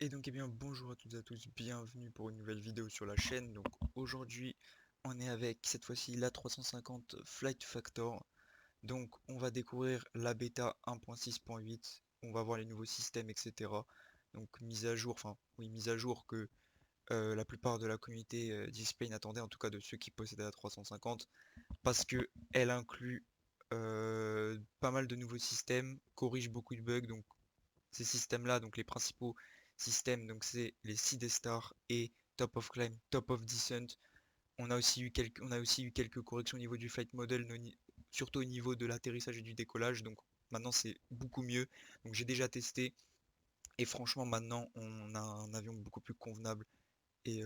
Et donc, bonjour à toutes et à tous, bienvenue pour une nouvelle vidéo sur la chaîne. Donc, aujourd'hui, on est avec cette fois-ci la 350 Flight Factor. Donc, on va découvrir la bêta 1.6.8, on va voir les nouveaux systèmes, etc. Donc, mise à jour, enfin, oui, mise à jour que la plupart de la communauté d'X-Plane attendait, en tout cas de ceux qui possédaient la 350, parce que elle inclut pas mal de nouveaux systèmes, corrige beaucoup de bugs. Donc, ces systèmes-là, donc les principaux systèmes, donc c'est les Sea Stars et Top of Climb, Top of Descent. On a aussi eu quelques corrections au niveau du flight model, surtout au niveau de l'atterrissage et du décollage. Donc maintenant c'est beaucoup mieux. Donc j'ai déjà testé et franchement maintenant on a un avion beaucoup plus convenable et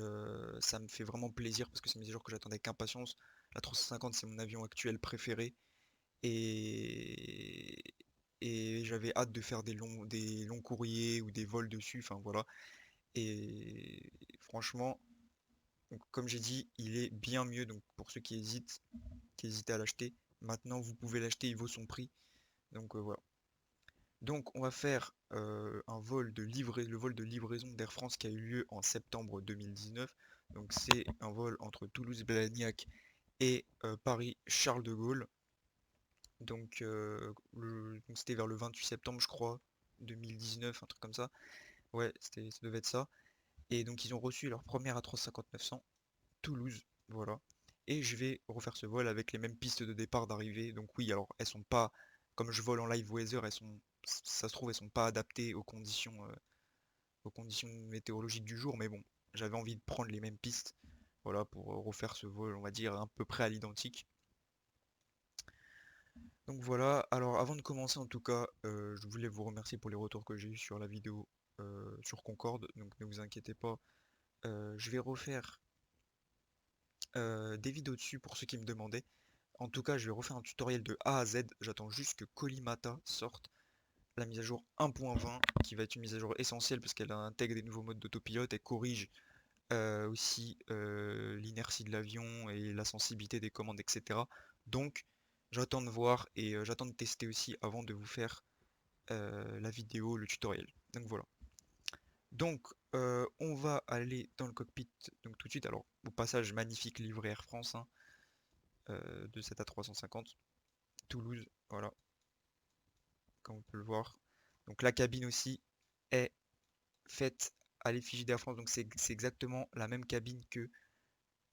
ça me fait vraiment plaisir parce que c'est une mise à jour que j'attendais avec impatience. La 350 c'est mon avion actuel préféré et, et j'avais hâte de faire des longs courriers ou des vols dessus, enfin voilà. Et franchement, donc, comme j'ai dit, il est bien mieux. Donc pour ceux qui hésitent à l'acheter, maintenant vous pouvez l'acheter, il vaut son prix. Donc voilà. Donc on va faire le vol de livraison d'Air France qui a eu lieu en septembre 2019. Donc c'est un vol entre Toulouse-Blagnac et Paris-Charles de Gaulle. Donc c'était vers le 28 septembre, je crois, 2019, un truc comme ça. Ouais, ça devait être ça. Et donc ils ont reçu leur première A350-900 Toulouse, voilà. Et je vais refaire ce vol avec les mêmes pistes de départ d'arrivée. Donc oui, alors elles sont pas, comme je vole en live weather, ça se trouve, elles sont pas adaptées aux conditions météorologiques du jour, mais bon, j'avais envie de prendre les mêmes pistes, voilà, pour refaire ce vol, on va dire, à peu près à l'identique. Donc voilà, alors avant de commencer en tout cas, je voulais vous remercier pour les retours que j'ai eu sur la vidéo sur Concorde, donc ne vous inquiétez pas, je vais refaire des vidéos dessus pour ceux qui me demandaient. En tout cas, je vais refaire un tutoriel de A à Z, j'attends juste que Kolimata sorte la mise à jour 1.20, qui va être une mise à jour essentielle parce qu'elle intègre des nouveaux modes d'autopilote, elle corrige aussi l'inertie de l'avion et la sensibilité des commandes, etc. Donc, j'attends de voir et j'attends de tester aussi avant de vous faire la vidéo, le tutoriel. Donc voilà. Donc, on va aller dans le cockpit donc tout de suite. Alors, au passage, magnifique livré Air France hein, de cette A350 Toulouse, voilà, comme on peut le voir. Donc la cabine aussi est faite à l'effigie d'Air France, donc c'est exactement la même cabine que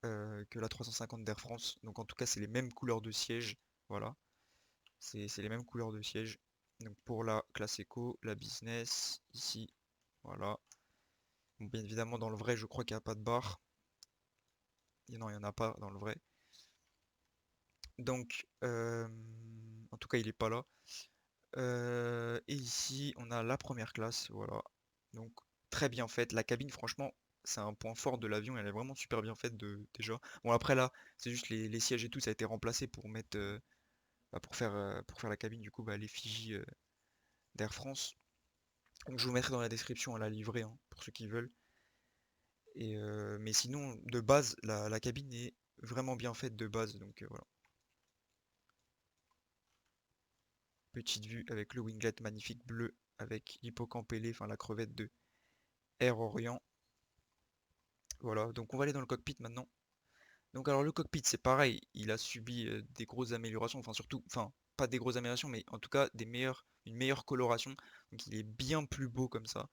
la 350 d'Air France. Donc en tout cas, c'est les mêmes couleurs de siège. Voilà, c'est les mêmes couleurs de siège. Donc pour la classe Eco, la business, ici, voilà. Bon, bien évidemment, dans le vrai, je crois qu'il n'y a pas de barre. Non, il n'y en a pas dans le vrai. Donc, en tout cas, il n'est pas là. Et ici, on a la première classe, voilà. Donc, très bien faite. La cabine, franchement, c'est un point fort de l'avion. Elle est vraiment super bien faite déjà. Bon, après là, c'est juste les sièges et tout, ça a été remplacé pour mettre, pour faire la cabine, du coup, bah, l'effigie d'Air France. Donc, je vous mettrai dans la description à la livrée, hein, pour ceux qui veulent. Mais sinon, de base, la cabine est vraiment bien faite de base. Donc, voilà. Petite vue avec le winglet magnifique bleu, avec l'hippocampe ailé, enfin la crevette de Air Orient. Voilà, donc on va aller dans le cockpit maintenant. Donc alors le cockpit c'est pareil, il a subi des grosses améliorations, enfin surtout, enfin pas des grosses améliorations, mais en tout cas une meilleure coloration. Donc il est bien plus beau comme ça.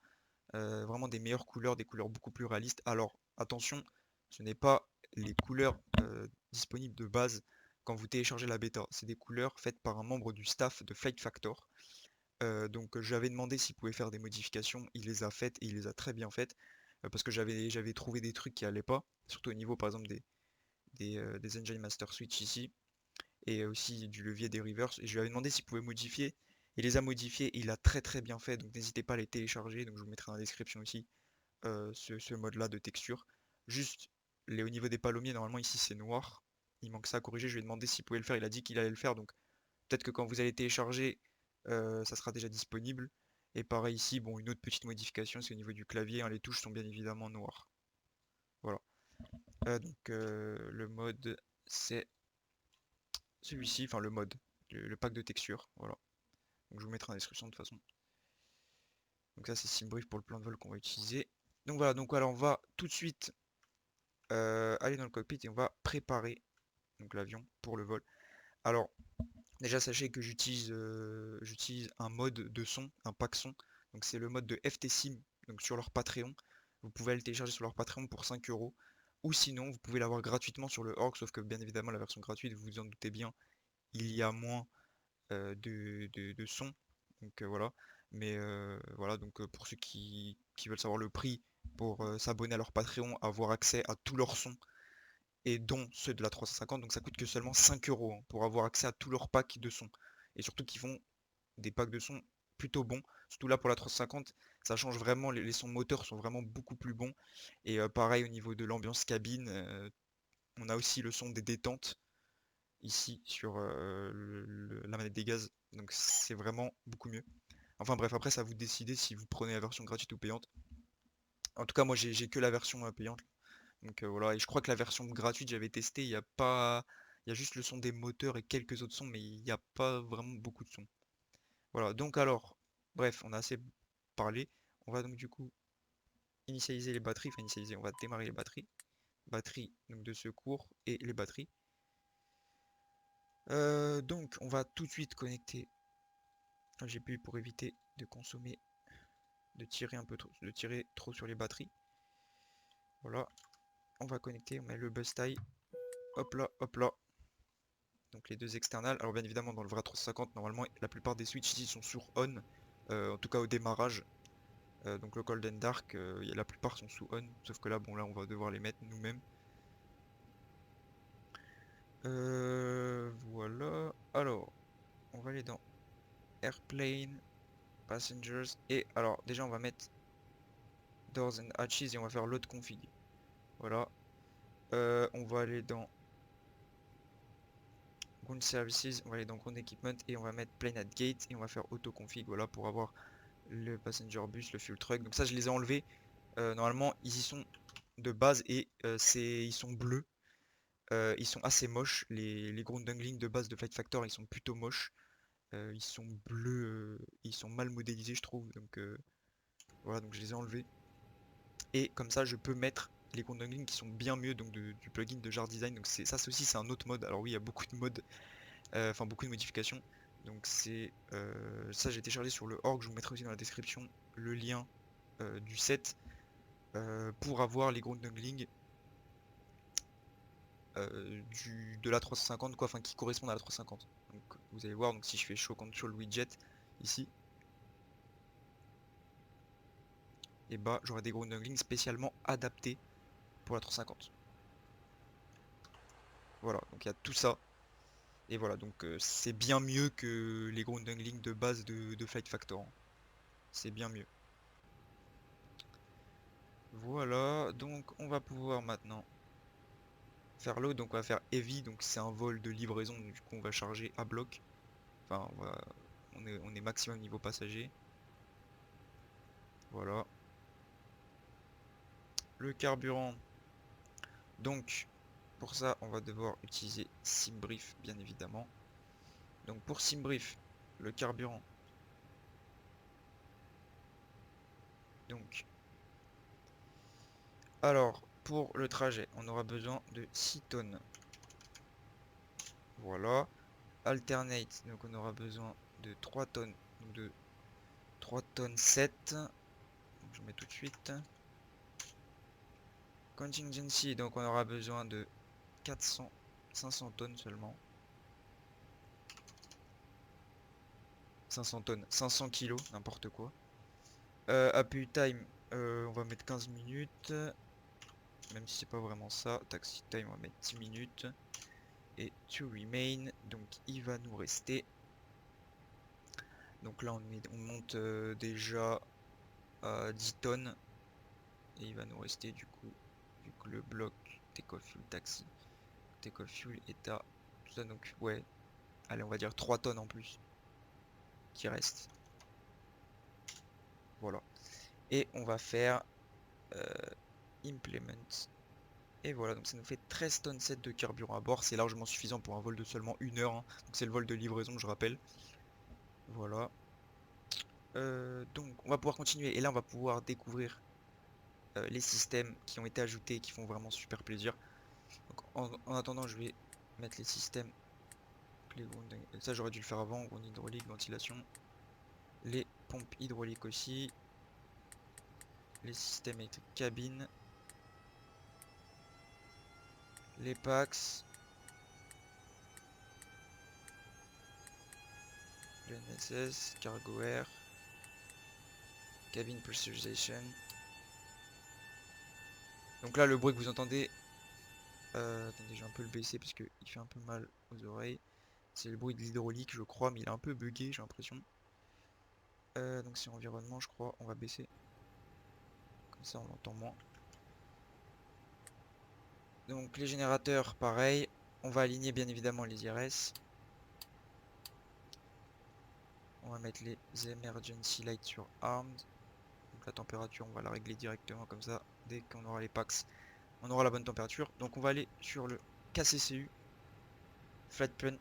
Vraiment des meilleures couleurs, des couleurs beaucoup plus réalistes. Alors attention, ce n'est pas les couleurs disponibles de base quand vous téléchargez la bêta. C'est des couleurs faites par un membre du staff de Flight Factor. Donc j'avais demandé s'il pouvait faire des modifications, il les a faites et il les a très bien faites. Parce que j'avais trouvé des trucs qui allaient pas, surtout au niveau par exemple des Engine Master Switch ici, et aussi du levier des reverse. Et je lui avais demandé s'il pouvait modifier. Il les a modifiés, et il a très très bien fait, donc n'hésitez pas à les télécharger. Donc je vous mettrai dans la description aussi ce mode-là de texture. Juste au niveau des palomiers, normalement ici c'est noir. Il manque ça à corriger. Je lui ai demandé s'il pouvait le faire. Il a dit qu'il allait le faire. Donc peut-être que quand vous allez télécharger, ça sera déjà disponible. Et pareil ici, bon, une autre petite modification, c'est au niveau du clavier, hein, les touches sont bien évidemment noires. Voilà. Le mode, c'est celui-ci, enfin le mode, le pack de texture. Voilà. Donc je vous mettrai en description de toute façon. Donc ça c'est SimBrief pour le plan de vol qu'on va utiliser. Donc voilà, donc alors on va tout de suite aller dans le cockpit et on va préparer donc l'avion pour le vol. Alors déjà sachez que j'utilise un mode de son, un pack son. Donc c'est le mode de FTSim, donc sur leur Patreon. Vous pouvez aller le télécharger sur leur Patreon pour 5 euros. Ou sinon vous pouvez l'avoir gratuitement sur le org, sauf que bien évidemment la version gratuite, vous vous en doutez bien, il y a moins de son. Donc voilà. Mais voilà, donc pour ceux qui veulent savoir le prix pour s'abonner à leur Patreon, avoir accès à tous leurs sons, et dont ceux de la 350, donc ça coûte que seulement 5 euros hein, pour avoir accès à tous leurs packs de sons. Et surtout qu'ils font des packs de sons plutôt bons. Surtout là pour la 350, ça change vraiment, les sons moteurs sont vraiment beaucoup plus bons. Et pareil au niveau de l'ambiance cabine, on a aussi le son des détentes ici sur la manette des gaz. Donc c'est vraiment beaucoup mieux. Enfin bref, après ça vous décidez si vous prenez la version gratuite ou payante. En tout cas moi j'ai que la version payante. Donc voilà, et je crois que la version gratuite j'avais testé, il y a pas. Il y a juste le son des moteurs et quelques autres sons, mais il n'y a pas vraiment beaucoup de sons. Voilà, donc alors, bref, on a assez parlé. On va donc du coup initialiser les batteries, enfin initialiser, on va démarrer les batteries. Batteries donc de secours et les batteries. Donc on va tout de suite connecter un GPU pour éviter de consommer, de tirer un peu trop, de tirer trop sur les batteries. Voilà, on va connecter, on met le bus tie, hop là, hop là. Donc les deux externales. Alors bien évidemment dans le vrai 350 normalement la plupart des switches ici sont sur on, en tout cas au démarrage. Donc le Cold and Dark, la plupart sont sous on, sauf que là bon là on va devoir les mettre nous-mêmes. Voilà. Alors on va aller dans Airplane, Passengers, et alors déjà on va mettre Doors and Hatches et on va faire l'autre config. Voilà. On va aller dans Ground Services, on va aller dans Ground Equipment et on va mettre Plane at Gate et on va faire auto config, voilà, pour avoir le passenger bus, le fuel truck. Donc ça je les ai enlevés. Normalement ils y sont de base et ils sont bleus. Ils sont assez moches. Les Groundlings de base de Flight Factor ils sont plutôt moches. Ils sont bleus, ils sont mal modélisés je trouve. Donc voilà, donc je les ai enlevés. Et comme ça je peux mettre les Groundlings qui sont bien mieux donc du plugin de Jar Design. Donc ça aussi c'est un autre mode. Alors oui il y a beaucoup de modes, enfin beaucoup de modifications. Donc c'est ça j'ai téléchargé sur le org. Je vous mettrai aussi dans la description le lien du set pour avoir les Groundlings de la 350 quoi, enfin qui correspondent à la 350. Donc vous allez voir, donc si je fais show control widget ici, et bah j'aurai des Groundlings spécialement adaptés pour la 350. Voilà, donc il y a tout ça. Et voilà, donc c'est bien mieux que les Groundlings de base de Flight Factor, hein. C'est bien mieux. Voilà, donc on va pouvoir maintenant faire l'autre. Donc on va faire Heavy, donc c'est un vol de livraison, donc du coup on va charger à bloc. Enfin on est maximum niveau passager. Voilà. Le carburant. Donc pour ça on va devoir utiliser SimBrief bien évidemment. Donc pour SimBrief, le carburant. Donc alors pour le trajet on aura besoin de 6 tonnes. Voilà. Alternate, donc on aura besoin de 3 tonnes. Donc de 3 tonnes 7. Donc je mets tout de suite. Contingency, donc on aura besoin de 500 tonnes seulement. 500 tonnes, 500 kilos, n'importe quoi. APU time, on va mettre 15 minutes. Même si c'est pas vraiment ça. Taxi time, on va mettre 10 minutes. Et to remain, donc il va nous rester. Donc là on monte déjà à 10 tonnes. Et il va nous rester du coup, vu que le bloc take-off fuel taxi, take-off fuel est à tout ça, donc ouais, allez on va dire 3 tonnes en plus qui reste. Voilà. Et on va faire implement. Et voilà, donc ça nous fait 13 tonnes 7 de carburant à bord. C'est largement suffisant pour un vol de seulement 1 heure, hein. Donc c'est le vol de livraison, je rappelle. Voilà. Donc on va pouvoir continuer et là on va pouvoir découvrir les systèmes qui ont été ajoutés qui font vraiment super plaisir. Donc, en attendant je vais mettre les systèmes. Ça j'aurais dû le faire avant, ground hydraulique, ventilation. Les pompes hydrauliques aussi. Les systèmes électriques cabine. Les packs. Le NSS, cargo air. Cabine pressurization. Donc là le bruit que vous entendez. Attendez, je vais un peu le baisser parce qu'il fait un peu mal aux oreilles. C'est le bruit de l'hydraulique, je crois, mais il est un peu bugué, j'ai l'impression. Donc c'est environnement, je crois. On va baisser. Comme ça, on l'entend moins. Donc les générateurs, pareil. On va aligner bien évidemment les IRS. On va mettre les emergency lights sur armed. Donc la température, on va la régler directement comme ça. Dès qu'on aura les packs, on aura la bonne température. Donc on va aller sur le KCCU. Flight plan.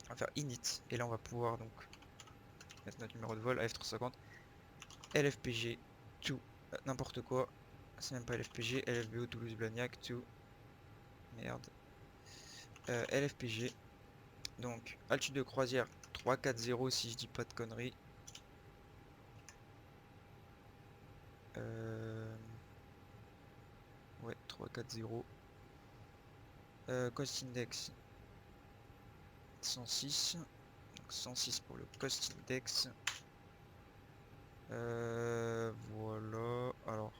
On va faire init. Et là, on va pouvoir donc mettre notre numéro de vol AF350. LFPG, tout, n'importe quoi. C'est même pas LFPG, LFBO Toulouse Blagnac, tout. Merde. LFPG. Donc, altitude de croisière 340 si je dis pas de conneries. Ouais, 340. Cost index 106. Donc 106 pour le cost index. Voilà. Alors,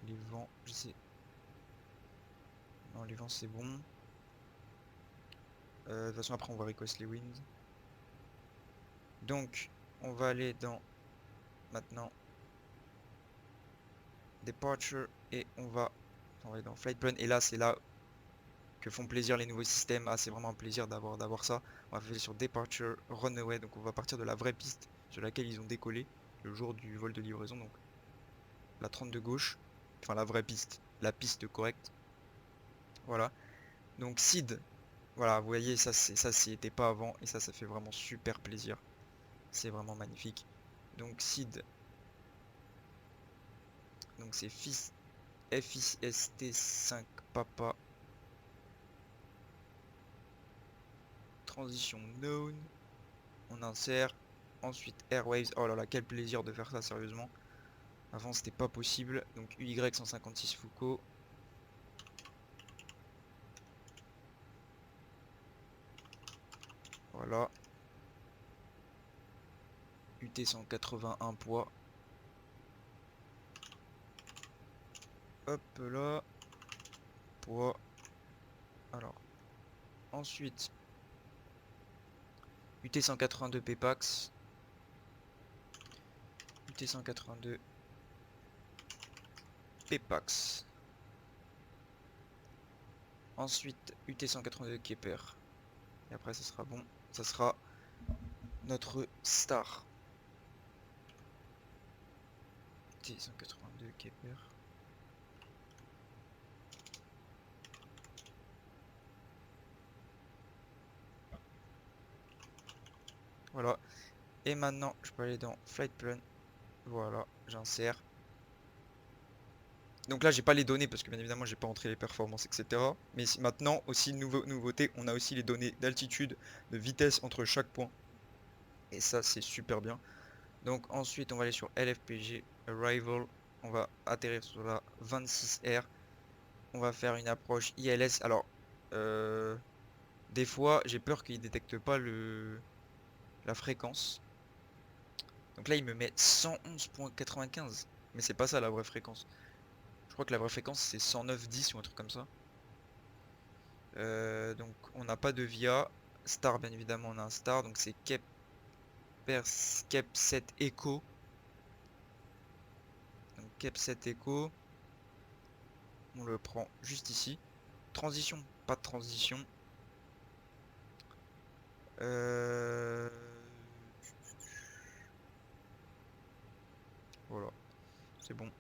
les vents, je sais. Non, les vents c'est bon. De toute façon, après on va request les winds. Donc, on va aller dans maintenant Departure et on va aller dans Flight Plan. Et là, c'est là que font plaisir les nouveaux systèmes. Ah, c'est vraiment un plaisir d'avoir ça. On va faire sur Departure Runaway. Donc, on va partir de la vraie piste sur laquelle ils ont décollé le jour du vol de livraison. Donc, la 30 de gauche. Enfin, la vraie piste. La piste correcte. Voilà. Donc, SID. Voilà, vous voyez, ça, s'y était pas avant. Et ça fait vraiment super plaisir. C'est vraiment magnifique. Donc, SID. Donc, c'est FIST5 Papa. Transition known. On insère. Ensuite Airwaves. Oh là là, quel plaisir de faire ça, sérieusement. Avant, c'était pas possible. Donc UY 156 Foucault. Voilà. UT 181 poids. Hop là. Poids. Alors. Ensuite. UT 182 PPAX. UT 182 PPAX. Ensuite UT 182 Keper. Et après ça sera bon. Ça sera notre star. UT 182 Keper. Voilà. Et maintenant, je peux aller dans Flight Plan. Voilà, j'insère. Donc là, j'ai pas les données parce que bien évidemment, j'ai pas entré les performances, etc. Mais maintenant, aussi, nouveauté, on a aussi les données d'altitude, de vitesse entre chaque point. Et ça, c'est super bien. Donc ensuite, on va aller sur LFPG Arrival. On va atterrir sur la 26R. On va faire une approche ILS. Alors, des fois, j'ai peur qu'il détecte pas la fréquence. Donc là, il me met 111.95. Mais c'est pas ça la vraie fréquence. Je crois que la vraie fréquence, c'est 109.10 ou un truc comme ça. Donc on n'a pas de via. Star, bien évidemment, on a un star. Donc c'est Kep 7 Echo. Donc Kep 7 Echo. On le prend juste ici. Transition, pas de transition. Voilà, c'est bon.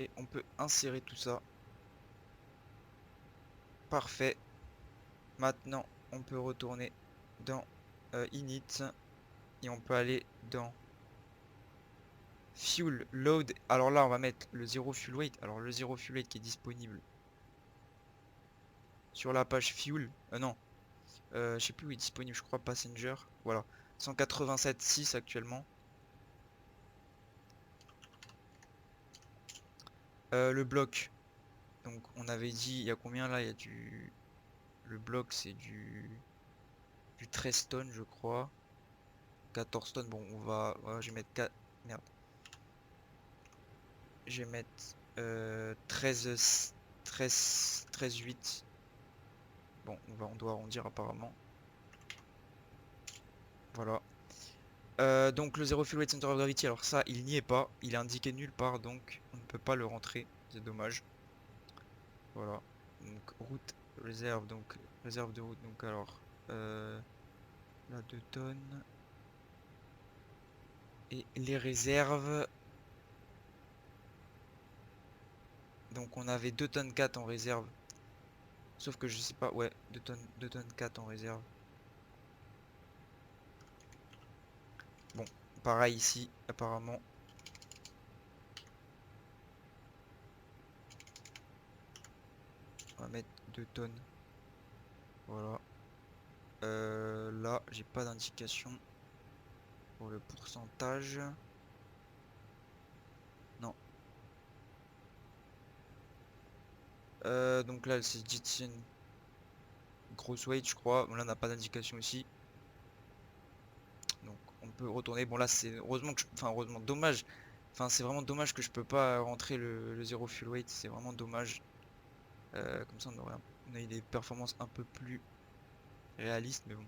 Et on peut insérer tout ça. Parfait. Maintenant, on peut retourner dans init et on peut aller dans fuel load. Alors là, on va mettre le 0 fuel weight. Alors le 0 fuel weight qui est disponible sur la page fuel. Non, je sais plus où il est disponible. Je crois passenger. Voilà, 187,6 actuellement. Le bloc. Donc on avait dit, il y a combien là? Il y a du... Le bloc c'est du 13 tonnes je crois. 14 tonnes, bon on va... ouais, je vais mettre 4... Merde. Je vais mettre 13, 8. Bon, on doit arrondir apparemment. Voilà. Donc le 0 fuel weight center of gravity, alors ça il n'y est pas. Il est indiqué nulle part donc on ne peut pas le rentrer. C'est dommage. Voilà. Donc route réserve, donc réserve de route. Donc alors là 2 tonnes. Et les réserves. Donc on avait 2 tonnes 4 en réserve. Sauf que je sais pas, ouais, 2 tonnes 4 en réserve. Bon, pareil ici, apparemment. On va mettre 2 tonnes. Voilà. Là, j'ai pas d'indication pour le pourcentage. Non. Donc là, c'est Jitsin gross weight, je crois. Bon, là, on n'a pas d'indication aussi. Donc, on peut retourner. Bon, là, c'est heureusement que enfin, heureusement, dommage. Enfin, c'est vraiment dommage que je peux pas rentrer le 0 fuel weight. C'est vraiment dommage. Comme ça, on a eu des performances un peu plus réalistes, mais bon.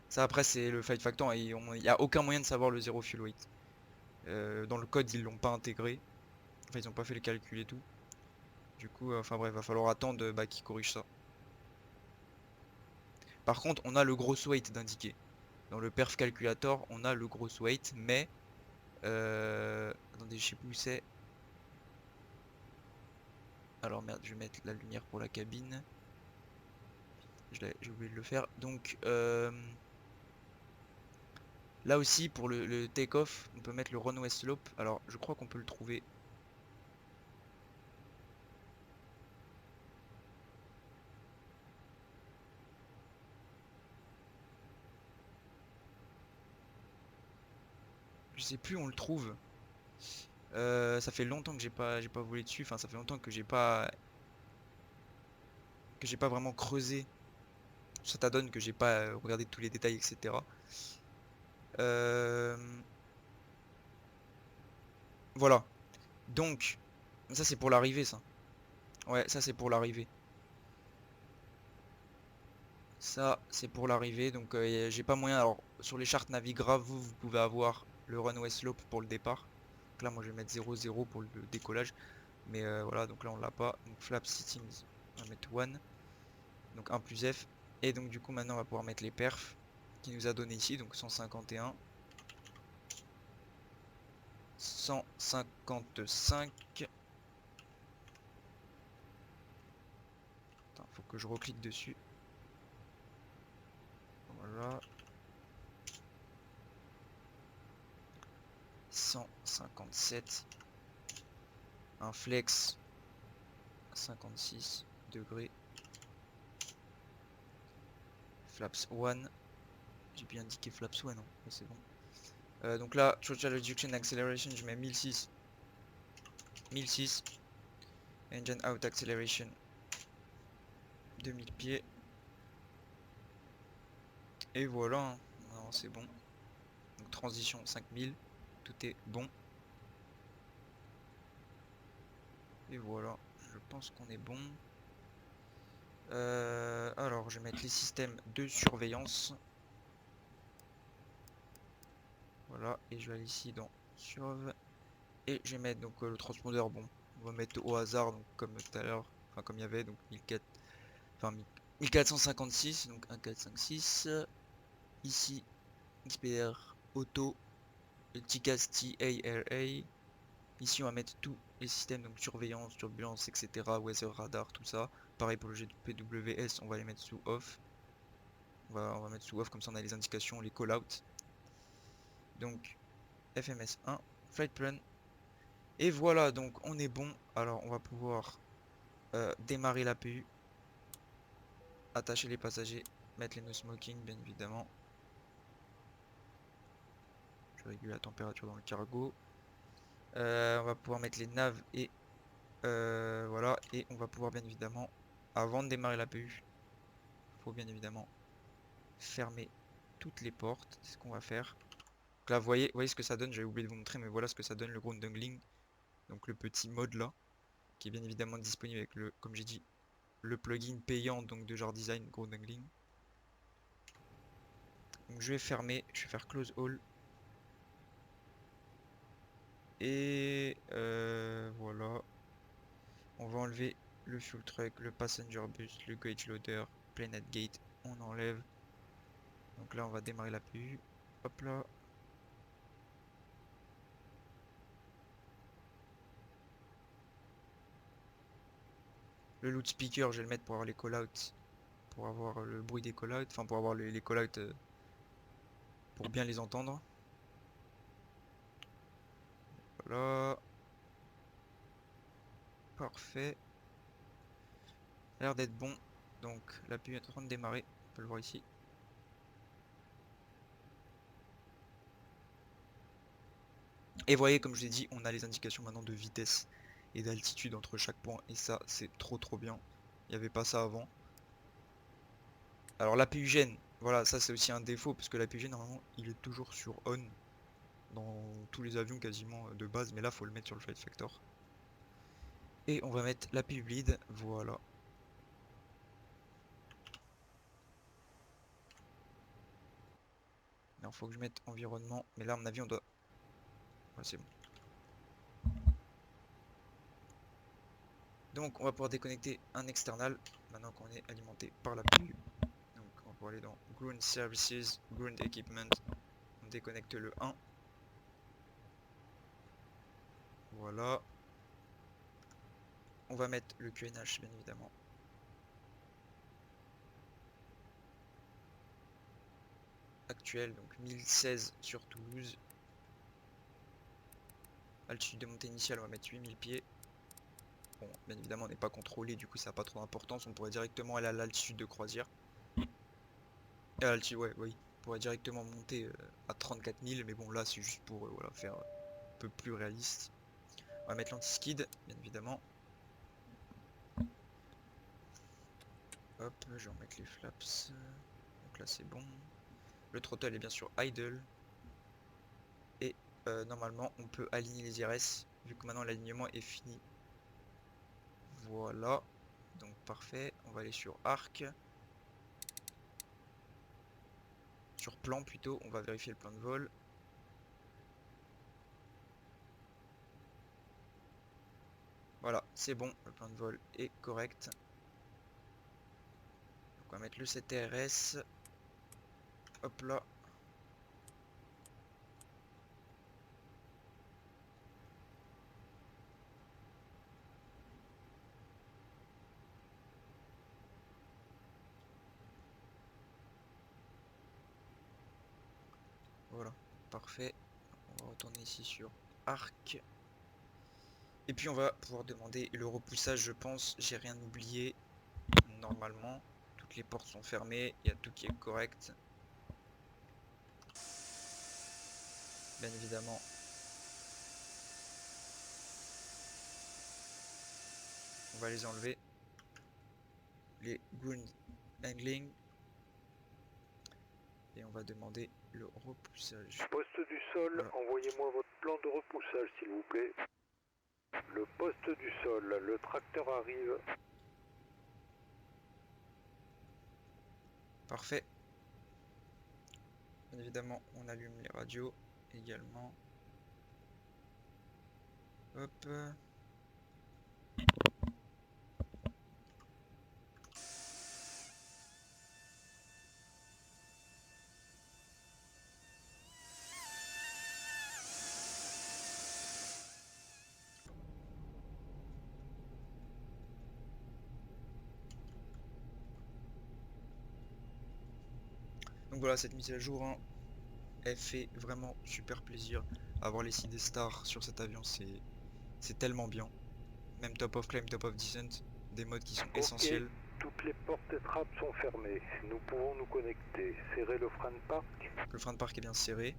Ça, après, c'est le fight factor et il n'y a aucun moyen de savoir le 0 fuel weight. Dans le code, ils l'ont pas intégré. Enfin, ils ont pas fait le calcul et tout. Du coup, enfin bref, va falloir attendre bah, qu'ils corrigent ça. Par contre, on a le gross weight d'indiquer. Dans le perf calculator, on a le gross weight, mais attendez, je sais plus où c'est. Alors merde, je vais mettre la lumière pour la cabine. J'ai oublié de le faire. Donc là aussi pour le take-off, on peut mettre le runway slope. Alors je crois qu'on peut le trouver. Je sais plus où on le trouve. Ça fait longtemps que j'ai pas volé dessus. Enfin, ça fait longtemps que j'ai pas vraiment creusé. Ça t'adonne que j'ai pas regardé tous les détails, etc. Euh, Voilà. Donc, ça c'est pour l'arrivée, ça. Ouais, ça c'est pour l'arrivée. Ça c'est pour l'arrivée. Donc, j'ai pas moyen. Alors, sur les chartes Navigra, vous pouvez avoir le runway slope pour le départ. Donc là, moi je vais mettre 0,0 pour le décollage. Mais voilà, donc là on l'a pas. Donc, flap settings, on va mettre 1. Donc 1 plus F. Et donc, du coup, maintenant on va pouvoir mettre les perfs qui nous a donné ici. Donc, 151. 155. Attends, faut que je reclique dessus. Voilà. 157. Un flex 56 degrés. Flaps 1. J'ai bien indiqué flaps 1, non? C'est bon. Donc là, throttle reduction acceleration, je mets 1006. 1006. Engine out acceleration 2000 pieds. Et voilà, hein. C'est bon. Donc transition 5000. Tout est bon. Et voilà, je pense qu'on est bon. Alors, je vais mettre les systèmes de surveillance. Voilà, et je vais aller ici dans Surv. Et je vais mettre donc le transpondeur, bon, on va mettre au hasard, donc comme tout à l'heure, enfin comme il y avait, donc 1400, enfin 1456, donc 1456. Ici, XPR Auto, le TICAS TARA. Ici, on va mettre tout les systèmes, donc surveillance, turbulence, etc. Weather radar, tout ça. Pareil pour le GPWS, on va les mettre sous off. On va mettre sous off, comme ça on a les indications, les call-out. Donc FMS 1, flight plan. Et voilà, donc on est bon. Alors on va pouvoir démarrer l'APU, attacher les passagers, mettre les no smoking bien évidemment. Je régule la température dans le cargo. On va pouvoir mettre les naves et voilà. Et on va pouvoir bien évidemment, avant de démarrer l'APU, il faut bien évidemment fermer toutes les portes. C'est ce qu'on va faire. Donc là, voyez ce que ça donne. J'avais oublié de vous montrer, mais voilà ce que ça donne le ground handling. Donc le petit mode là, qui est bien évidemment disponible avec le, comme j'ai dit, le plugin payant donc de Jar Design ground handling. Donc je vais fermer, je vais faire close all. Et voilà. On va enlever le fuel truck, le passenger bus, le gauge loader, planet gate. On enlève. Donc là, on va démarrer la PU. Hop là. Le loud speaker, je vais le mettre pour avoir les call-outs. Pour avoir le bruit des call-outs. Enfin, pour avoir les call-outs. Pour bien les entendre. Voilà. Parfait. Ça a l'air d'être bon. Donc la PU est en train de démarrer. On peut le voir ici. Et voyez, comme je l'ai dit, on a les indications maintenant de vitesse et d'altitude entre chaque point. Et ça, c'est trop bien. Il n'y avait pas ça avant. Alors l'APU gène, voilà, ça c'est aussi un défaut. Parce que l'APU gène, normalement, il est toujours sur on. Dans tous les avions quasiment de base. Mais là, faut le mettre sur le flight factor. Et on va mettre l'APU bleed. Voilà. Il faut que je mette environnement. Mais là, à mon avis, on doit... Ouais, c'est bon. Donc on va pouvoir déconnecter un external maintenant qu'on est alimenté par la PU. Donc on va pouvoir aller dans Ground Services, Ground Equipment. On déconnecte le 1. Voilà. On va mettre le QNH bien évidemment. Actuel, donc 1016 sur Toulouse. Altitude de montée initiale, on va mettre 8000 pieds. Bon, bien évidemment, on n'est pas contrôlé, du coup, ça n'a pas trop d'importance. On pourrait directement aller à l'altitude de croisière. Ouais, oui. On pourrait directement monter à 34 000, mais bon, là, c'est juste pour voilà, faire un peu plus réaliste. On va mettre l'anti-skid, bien évidemment. Hop, je vais remettre les flaps. Donc là, c'est bon. Le throttle est bien sûr idle. Et normalement, on peut aligner les IRS, vu que maintenant l'alignement est fini. Voilà. Donc parfait. On va aller sur arc. Sur plan plutôt, on va vérifier le plan de vol. Voilà, c'est bon, le plan de vol est correct. Donc on va mettre le CTRS. Hop là. Voilà, parfait. On va retourner ici sur arc. Et puis on va pouvoir demander le repoussage, je pense. J'ai rien oublié. Normalement, toutes les portes sont fermées. Il y a tout qui est correct. Bien évidemment. On va les enlever. Les ground handling. Et on va demander le repoussage. Poste du sol, Voilà. envoyez-moi votre plan de repoussage s'il vous plaît. Le poste du sol, le tracteur arrive. Parfait. Bien évidemment, on allume les radios également. Hop. Donc voilà, cette mise à jour, hein, elle fait vraiment super plaisir. Avoir les CD stars sur cet avion, c'est tellement bien. Même top of climb, top of descent, des modes qui sont Ok, essentiels. toutes les portes et trappes sont fermées. Nous pouvons nous connecter. Serrez le frein de parc. Le frein de parc est bien serré.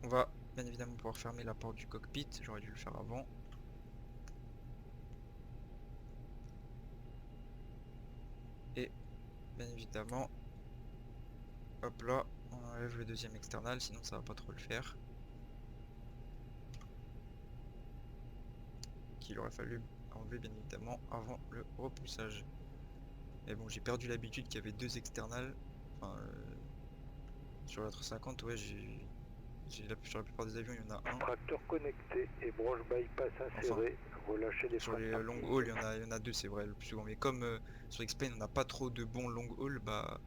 On va bien évidemment pouvoir fermer la porte du cockpit, j'aurais dû le faire avant. Et bien évidemment, hop là, on enlève le deuxième external, sinon ça va pas trop le faire. Qu'il aurait fallu enlever bien évidemment avant le repoussage. Mais bon, j'ai perdu l'habitude qu'il y avait deux externals. Enfin, sur la 350, ouais, sur la plupart des avions, il y en a un. Tracteur connecté et broche bypass Enfin, insérée. Relâchez les sur freins de les long parking. haul, il y en a deux, c'est vrai, le plus souvent. Mais comme sur X-Plane, on n'a pas trop de bons long haul, bah,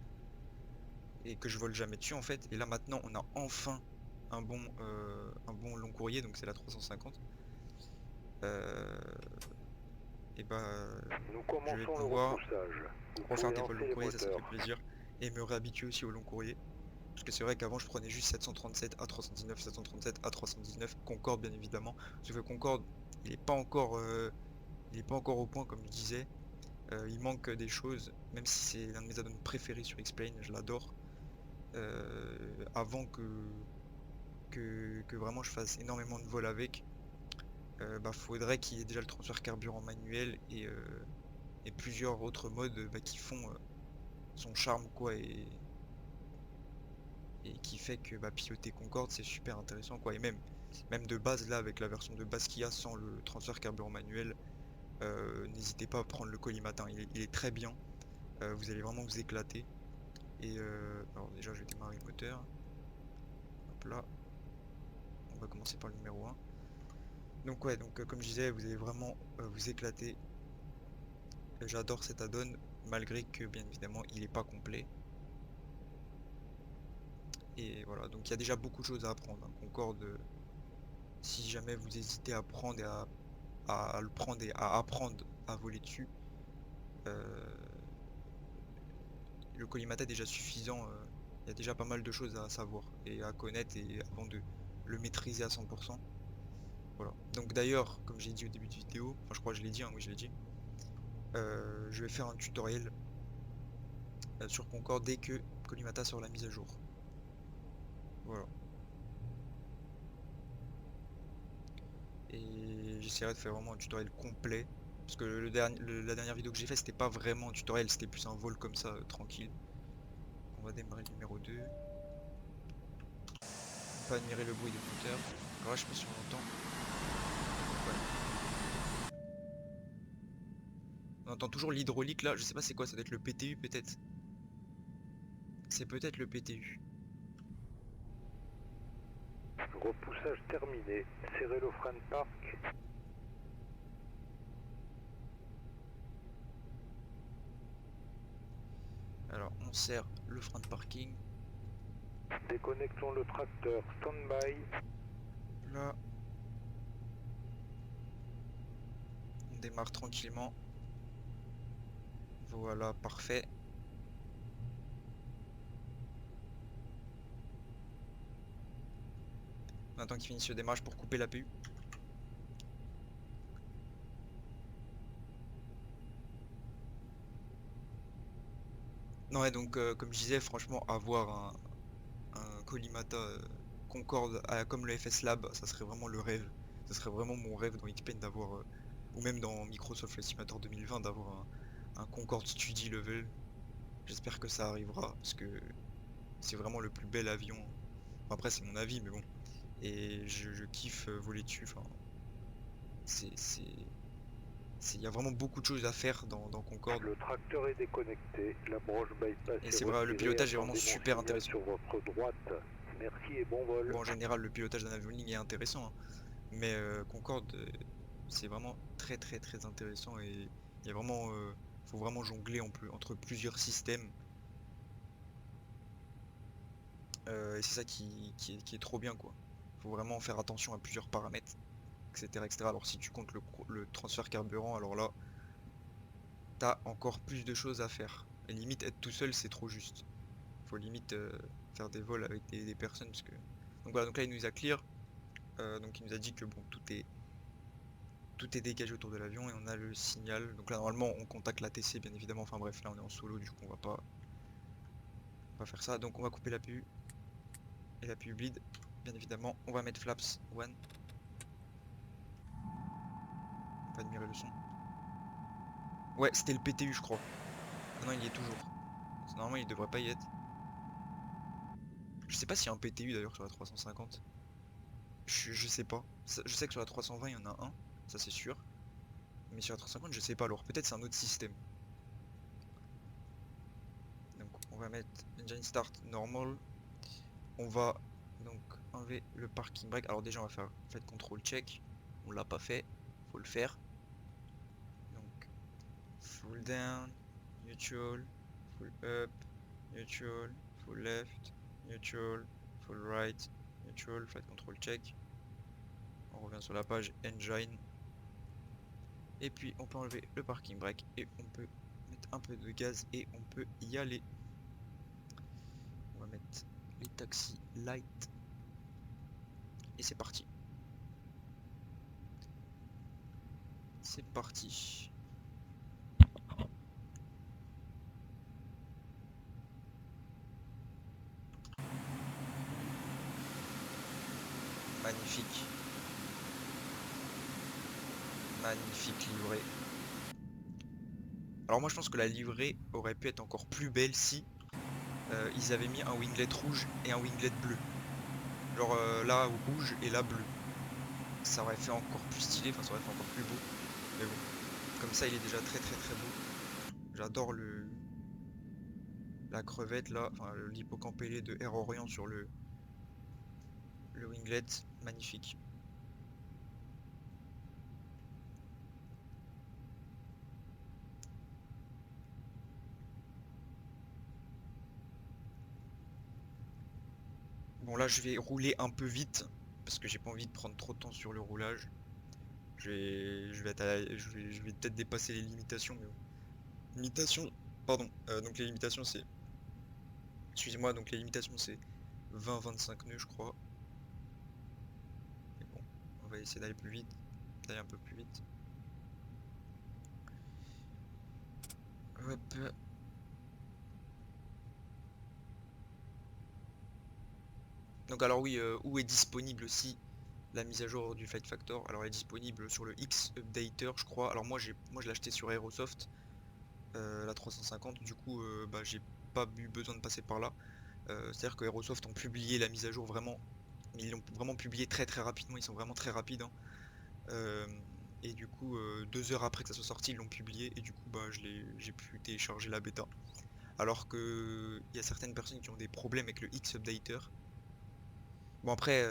et que je vole jamais dessus en fait. Et là maintenant, on a enfin un bon long courrier, donc c'est la 350. Et bah, Nous je vais commençons le pouvoir repoussage. Vous refaire pouvez des vols lancer long les courrier, ça moteurs. fait plaisir. Et me réhabituer aussi au long courrier. Parce que c'est vrai qu'avant je prenais juste 737 A319, 737 A319, Concorde bien évidemment. Sauf que Concorde, il est pas encore, il est pas encore au point comme je disais. Il manque des choses, même si c'est l'un de mes add-ons préférés sur X-Plane, je l'adore. Avant que vraiment je fasse énormément de vols avec, bah, faudrait qu'il y ait déjà le transfert carburant manuel et plusieurs autres modes bah, qui font son charme quoi et qui fait que bah, piloter Concorde c'est super intéressant quoi et même de base là avec la version de base qu'il y a sans le transfert carburant manuel, n'hésitez pas à prendre le collimatin, il est très bien. Vous allez vraiment vous éclater et alors déjà je vais démarrer le moteur. Hop là, on va commencer par le numéro 1. Donc ouais, donc comme je disais, vous allez vraiment vous éclater. J'adore cet add-on, malgré que bien évidemment il n'est pas complet. Et voilà, donc il y a déjà beaucoup de choses à apprendre, hein. Concorde, si jamais vous hésitez à prendre à le prendre et à apprendre à voler dessus, euh, le collimata est déjà suffisant. Il y a déjà pas mal de choses à savoir et à connaître et avant de le maîtriser à 100%. Voilà. Donc d'ailleurs, comme j'ai dit au début de vidéo, enfin je crois que je l'ai dit, hein, oui je l'ai dit, je vais faire un tutoriel sur Concorde dès que Collimata sera la mise à jour. Voilà. Et j'essaierai de faire vraiment un tutoriel complet. Parce que la dernière vidéo que j'ai fait, c'était pas vraiment un tutoriel, c'était plus un vol comme ça, tranquille. On va démarrer le numéro 2. On peut admirer le bruit des moteurs. Alors là, je sais pas si on entend. Ouais. On entend toujours l'hydraulique là, je sais pas c'est quoi, ça doit être le PTU peut-être. C'est peut-être le PTU. Repoussage terminé. Serrez le frein de parc. Alors on serre le frein de parking. Déconnectons le tracteur. Stand-by. Là, on démarre tranquillement. Voilà, parfait. On attend qu'il finisse le démarrage pour couper la l'APU. Non, ouais, donc comme je disais, franchement, avoir un Collimata Concorde comme le FS Lab, ça serait vraiment le rêve. Ça serait vraiment mon rêve dans X-Pen d'avoir, ou même dans Microsoft Flight Simulator 2020, d'avoir un Concorde Study Level. J'espère que ça arrivera, parce que c'est vraiment le plus bel avion. Enfin, après, c'est mon avis, mais bon. Et je kiffe voler dessus. Enfin, c'est, il y a vraiment beaucoup de choses à faire dans Concorde. Le tracteur est déconnecté. La broche bypass Et est c'est vrai, le retirée. pilotage est vraiment Attendez mon super signal intéressant. sur votre droite. Merci et bon vol. Bon, en général, le pilotage d'un avion de ligne est intéressant, hein. Mais Concorde, c'est vraiment très très très intéressant et il y a vraiment, faut vraiment jongler entre plusieurs systèmes. Et c'est ça qui est trop bien quoi. Faut vraiment faire attention à plusieurs paramètres, etc. etc. Alors si tu comptes le transfert carburant, alors là, t'as encore plus de choses à faire. Et limite être tout seul c'est trop juste. Faut limite faire des vols avec des personnes parce que. Donc voilà, donc là il nous a clear. Donc il nous a dit que bon tout est dégagé autour de l'avion et on a le signal. Donc là normalement on contacte l'ATC bien évidemment. Enfin bref, là on est en solo du coup on va faire ça. Donc on va couper la PU et la PU bleed. Bien évidemment, on va mettre flaps one. On va admirer le son. Ouais, c'était le PTU je crois. Ah non, il y est toujours. Normalement il devrait pas y être. Je sais pas s'il y a un PTU d'ailleurs sur la 350. Je sais pas. Je sais que sur la 320 il y en a un, ça c'est sûr. Mais sur la 350 je sais pas alors. Peut-être c'est un autre système. Donc on va mettre engine start normal. On va donc enlever le parking brake. Alors déjà on va faire flight control check. On l'a pas fait, faut le faire. Donc full down, neutral, full up, neutral, full left, neutral, full right, neutral, flight control check. On revient sur la page engine. Et puis on peut enlever le parking brake et on peut mettre un peu de gaz et on peut y aller. On va mettre les taxis light et c'est parti. C'est parti. Magnifique. Magnifique livrée. Alors moi je pense que la livrée aurait pu être encore plus belle si ils avaient mis un winglet rouge et un winglet bleu. Genre là rouge et là bleu. Ça aurait fait encore plus stylé, enfin ça aurait fait encore plus beau. Mais bon, comme ça il est déjà très très très beau. J'adore la crevette là, enfin l'hippocampélé de Air Orient sur le winglet, magnifique. Bon là je vais rouler un peu vite parce que j'ai pas envie de prendre trop de temps sur le roulage. Je vais peut-être dépasser les limitations, mais bon. Limitations, pardon. Donc les limitations c'est, excusez-moi, donc les limitations c'est 20-25 nœuds je crois. Mais bon, on va essayer d'aller plus vite, d'aller un peu plus vite. Hop. Donc alors oui, où est disponible aussi la mise à jour du Flight Factor? Alors elle est disponible sur le X Updater je crois. Alors moi je l'ai acheté sur Aerosoft, la 350. Du coup bah, j'ai pas eu besoin de passer par là. C'est-à-dire que Aerosoft ont publié la mise à jour vraiment. Ils l'ont vraiment publié très très rapidement. Ils sont vraiment très rapides, hein. Euh, et du coup 2 heures après que ça soit sorti ils l'ont publié et du coup bah j'ai pu télécharger la bêta. Alors que il y a certaines personnes qui ont des problèmes avec le X Updater. Bon après,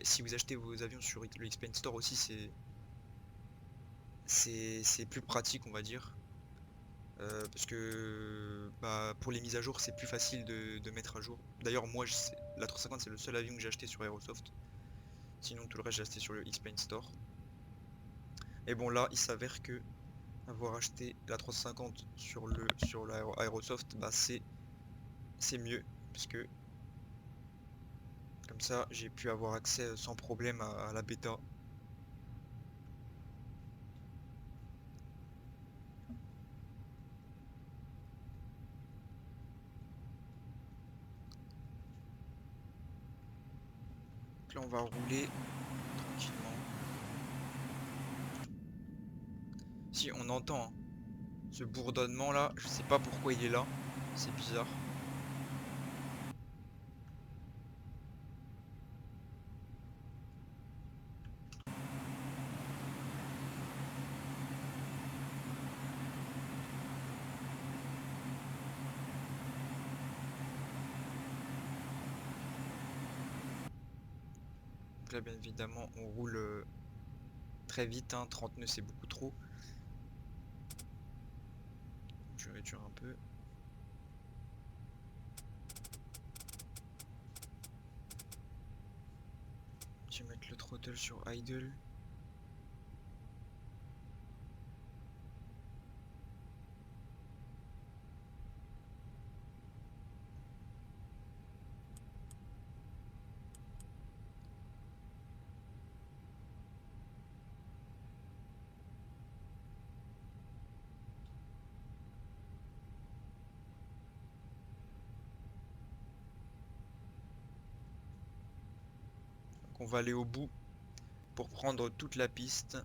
si vous achetez vos avions sur le Xplane Store aussi, c'est plus pratique on va dire. Parce que bah, pour les mises à jour c'est plus facile de mettre à jour. D'ailleurs moi la 350 c'est le seul avion que j'ai acheté sur Aerosoft. Sinon tout le reste j'ai acheté sur le Xplane Store. Et bon là il s'avère que avoir acheté la 350 sur l'Aerosoft, bah c'est mieux. Parce que comme ça j'ai pu avoir accès sans problème à la bêta. Donc là on va rouler tranquillement. Si on entend hein, ce bourdonnement là, je sais pas pourquoi il est là, c'est bizarre. Donc là bien évidemment on roule très vite, hein, 30 nœuds c'est beaucoup trop. Je vais réduire un peu. Throttle sur idle. Donc on va aller au bout pour prendre toute la piste.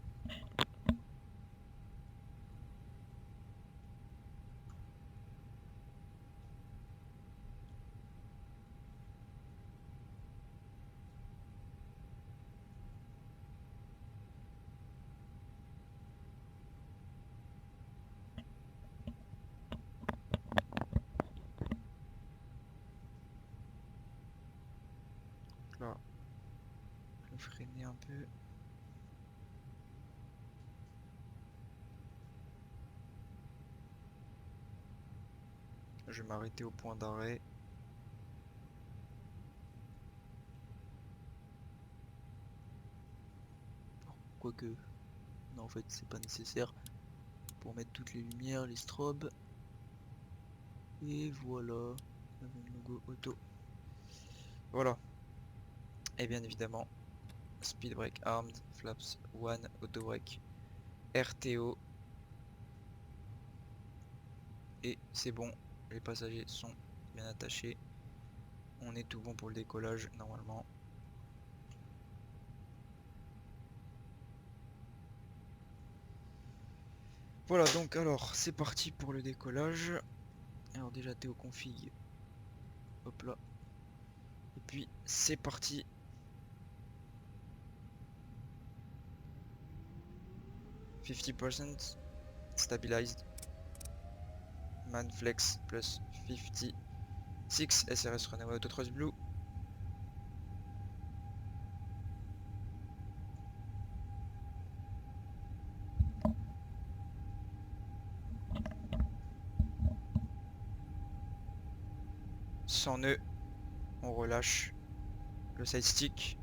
Là, je vais freiner un peu. Je vais m'arrêter au point d'arrêt. Quoique, non en fait c'est pas nécessaire. Pour mettre toutes les lumières, les strobes. Et voilà, le même logo auto. Voilà. Et bien évidemment, speed brake armed, flaps 1, auto brake, RTO. Et c'est bon, les passagers sont bien attachés. On est tout bon pour le décollage normalement. Voilà donc alors c'est parti pour le décollage. Alors déjà t'es au config. Hop là. Et puis c'est parti. %, stabilized. Manflex plus 56 SRS Runaway Auto Thrust Blue. Sans nœud, on relâche le side stick.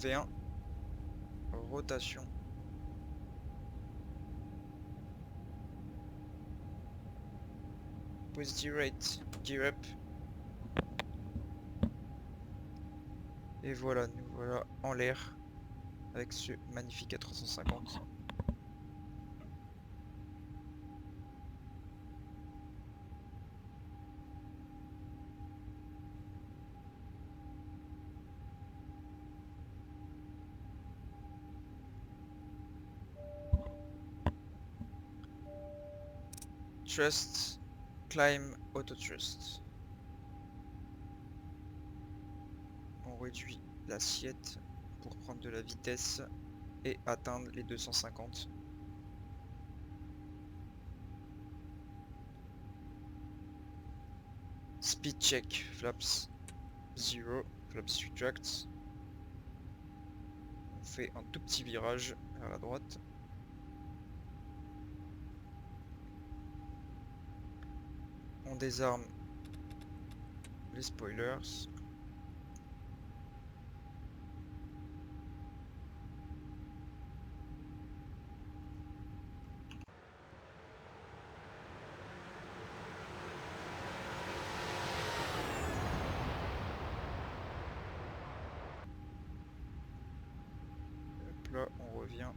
V1, rotation. Positive rate, gear up. Et voilà, nous voilà en l'air avec ce magnifique A350. Trust, climb, auto trust. On réduit l'assiette pour prendre de la vitesse et atteindre les 250. Speed check, flaps 0, flaps retract. On fait un tout petit virage vers la droite. On désarme les spoilers. Hop là, on revient.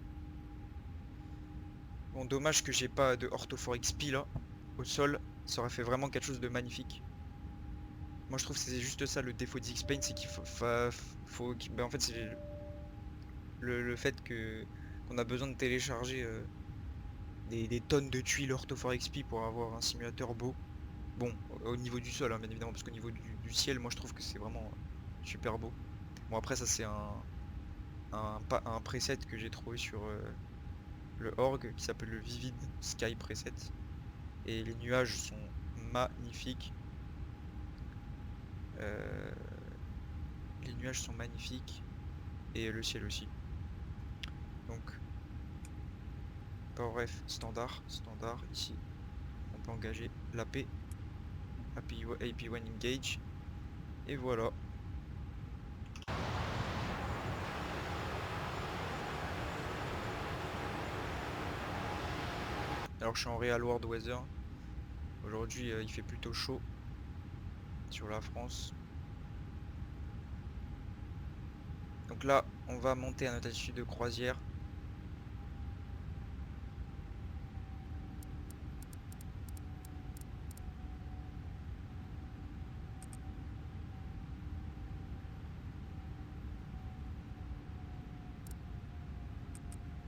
Bon, dommage que j'ai pas de Ortho 4 XP là, au sol. Ça aurait fait vraiment quelque chose de magnifique. Moi je trouve que c'est juste ça le défaut d'X-Paint, c'est qu'il en fait c'est le fait que qu'on a besoin de télécharger des tonnes de tuiles Ortho 4 XP pour avoir un simulateur beau. Bon, au niveau du sol, hein, bien évidemment, parce qu'au niveau du ciel, moi je trouve que c'est vraiment super beau. Bon, après, ça c'est un preset que j'ai trouvé sur le org qui s'appelle le Vivid Sky Preset. Et les nuages sont magnifiques. Euh, les nuages sont magnifiques. Et le ciel aussi. Donc, Bref, standard, ici. On peut engager l'AP. AP1 engage. Et voilà. Alors je suis en Real World Weather. Aujourd'hui il fait plutôt chaud sur la France. Donc là on va monter à notre altitude de croisière.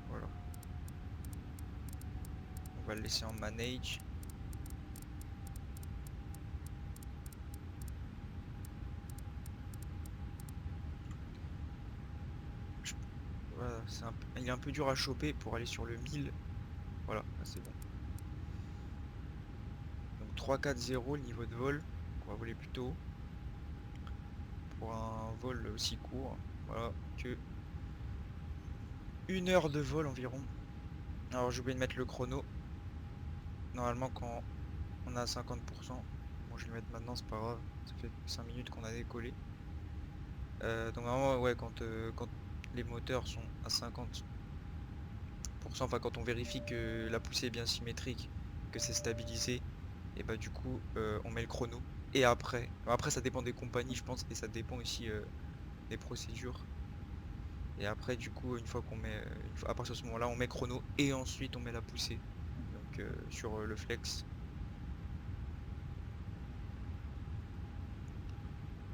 Voilà. On va le laisser en manage. Voilà, il est un peu dur à choper pour aller sur le 1000. Voilà, là c'est bon. Donc 3-4-0 le niveau de vol. On va voler plus tôt. Pour un vol aussi court. Voilà, que 1 heure de vol environ. Alors j'ai oublié de mettre le chrono. Normalement quand on a 50%. Bon je vais le mettre maintenant, c'est pas grave. Ça fait 5 minutes qu'on a décollé. Donc normalement ouais quand les moteurs sont à 50%, enfin quand on vérifie que la poussée est bien symétrique, que c'est stabilisé, et bah du coup on met le chrono. Et après ça dépend des compagnies je pense, et ça dépend aussi des procédures. Et après du coup une fois qu'on met, à partir de ce moment là on met chrono et ensuite on met la poussée. Donc sur le flex.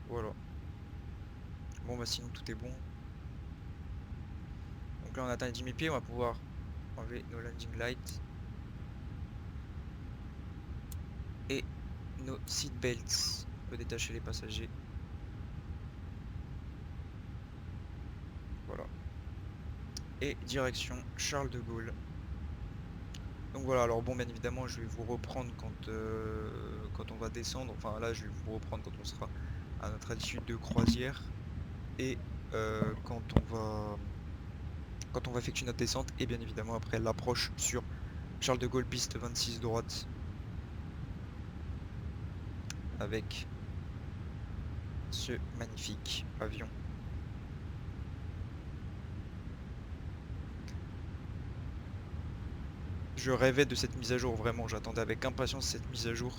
Voilà. Bon bah sinon tout est bon. Donc là on atteint les 10 000 pieds, on va pouvoir enlever nos landing lights et nos seat belts. On peut détacher les passagers. Voilà. Et direction Charles de Gaulle. Donc voilà, alors bon bien évidemment je vais vous reprendre quand on va descendre. Enfin là je vais vous reprendre quand on sera à notre altitude de croisière. Et quand on va effectuer notre descente. Et bien évidemment après l'approche sur Charles de Gaulle piste 26 droite. Avec ce magnifique avion. Je rêvais de cette mise à jour, vraiment, j'attendais avec impatience cette mise à jour.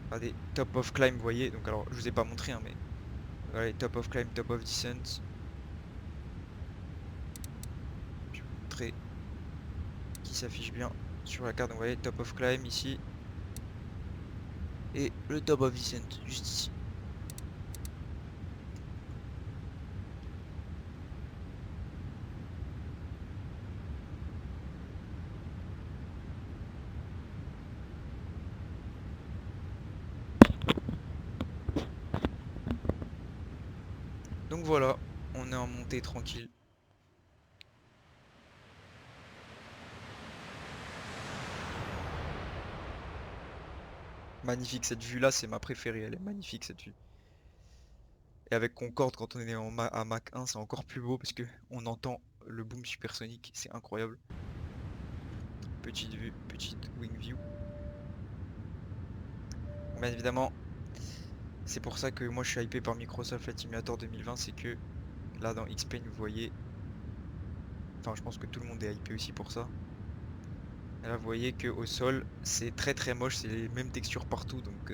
Regardez, top of climb, vous voyez, donc alors je vous ai pas montré, hein, mais regardez, top of climb, top of descent. Je vais vous montrer qui s'affiche bien sur la carte, donc vous voyez, top of climb ici. Et le top of descent, juste ici. Donc voilà, on est en montée tranquille. Magnifique cette vue là, c'est ma préférée, elle est magnifique cette vue. Et avec Concorde, quand on est à Mach 1, c'est encore plus beau parce que on entend le boom supersonique, c'est incroyable. Petite vue, petite wing view. Bien évidemment, c'est pour ça que moi je suis hypé par Microsoft Flight Simulator 2020, c'est que là dans X-Plane vous voyez, enfin je pense que tout le monde est hypé aussi pour ça. Et là vous voyez que au sol c'est très moche, c'est les mêmes textures partout, donc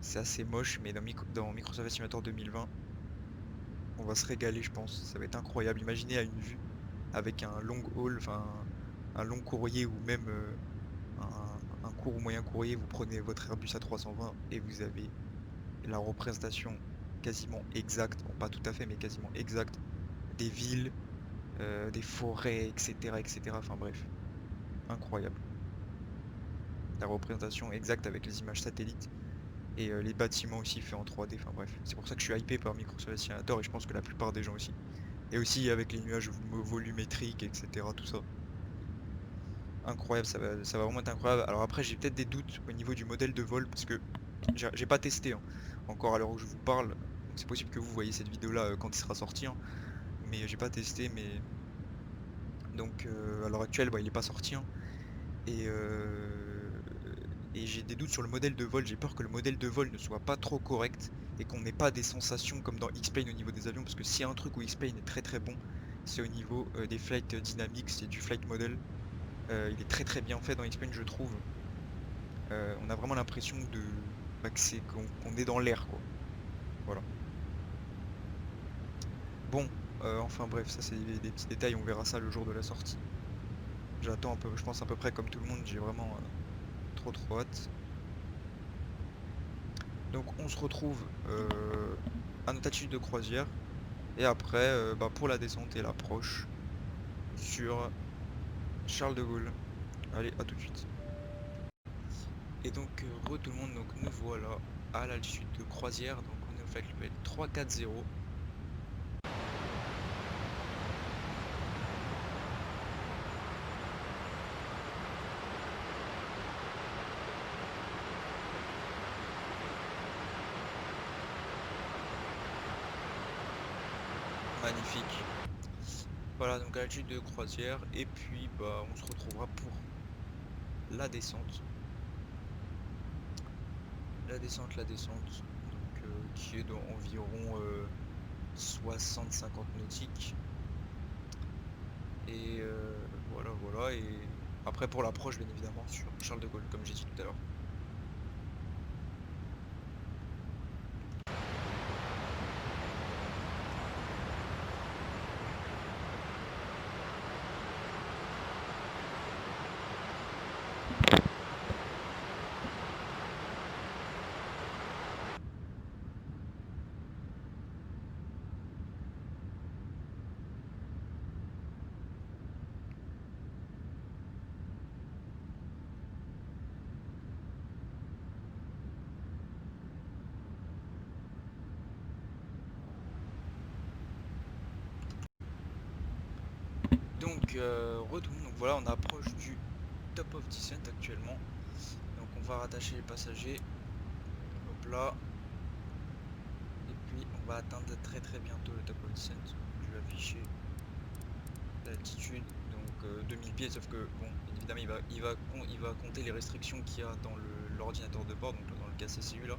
c'est assez moche, mais dans Microsoft Flight Simulator 2020, on va se régaler je pense, ça va être incroyable. Imaginez à une vue avec un long haul, enfin un long courrier ou même un court ou moyen courrier, vous prenez votre Airbus A320 et vous avez la représentation quasiment exacte, bon pas tout à fait mais quasiment exacte, des villes, des forêts, etc., etc. Enfin bref, incroyable. La représentation exacte avec les images satellites et les bâtiments aussi faits en 3D. Enfin bref, c'est pour ça que je suis hypé par Microsoft Simulator et je pense que la plupart des gens aussi. Et aussi avec les nuages volumétriques, etc. Tout ça. Incroyable, ça va vraiment être incroyable. Alors après, j'ai peut-être des doutes au niveau du modèle de vol parce que j'ai pas testé hein, encore à l'heure où je vous parle. Donc c'est possible que vous voyez cette vidéo là quand il sera sorti, hein. Mais j'ai pas testé, mais Donc à l'heure actuelle, bah, il est pas sorti, hein. Et, et j'ai des doutes sur le modèle de vol. J'ai peur que le modèle de vol ne soit pas trop correct et qu'on n'ait pas des sensations comme dans X-Plane au niveau des avions. Parce que s'il y a un truc où X-Plane est très très bon, c'est au niveau des flight dynamics et du flight model. Il est très très bien fait dans X-Plane, je trouve. On a vraiment l'impression bah, que c'est qu'on est dans l'air, quoi. Voilà. Bon, enfin bref, ça c'est des petits détails, on verra ça le jour de la sortie. J'attends un peu, je pense à peu près comme tout le monde, j'ai vraiment trop trop hâte. Donc on se retrouve à notre altitude de croisière et après bah, pour la descente et l'approche sur Charles de Gaulle. Allez, à tout de suite. Et donc tout le monde, donc nous voilà à l'altitude de croisière, donc on est au flight level 340. Magnifique. Voilà, donc à l'altitude de croisière et puis bah on se retrouvera pour la descente. La descente, donc qui est d'environ 60-50 nautiques. Et voilà. Et après pour l'approche, bien évidemment, sur Charles de Gaulle, comme j'ai dit tout à l'heure. Donc retour, donc voilà, on approche du top of descent actuellement. Donc on va rattacher les passagers. Hop là. Et puis on va atteindre très très bientôt le top of descent. Je vais afficher l'altitude, donc 2000 pieds, sauf que bon, évidemment il va compter les restrictions qu'il y a dans l'ordinateur de bord, donc dans le KCCU là.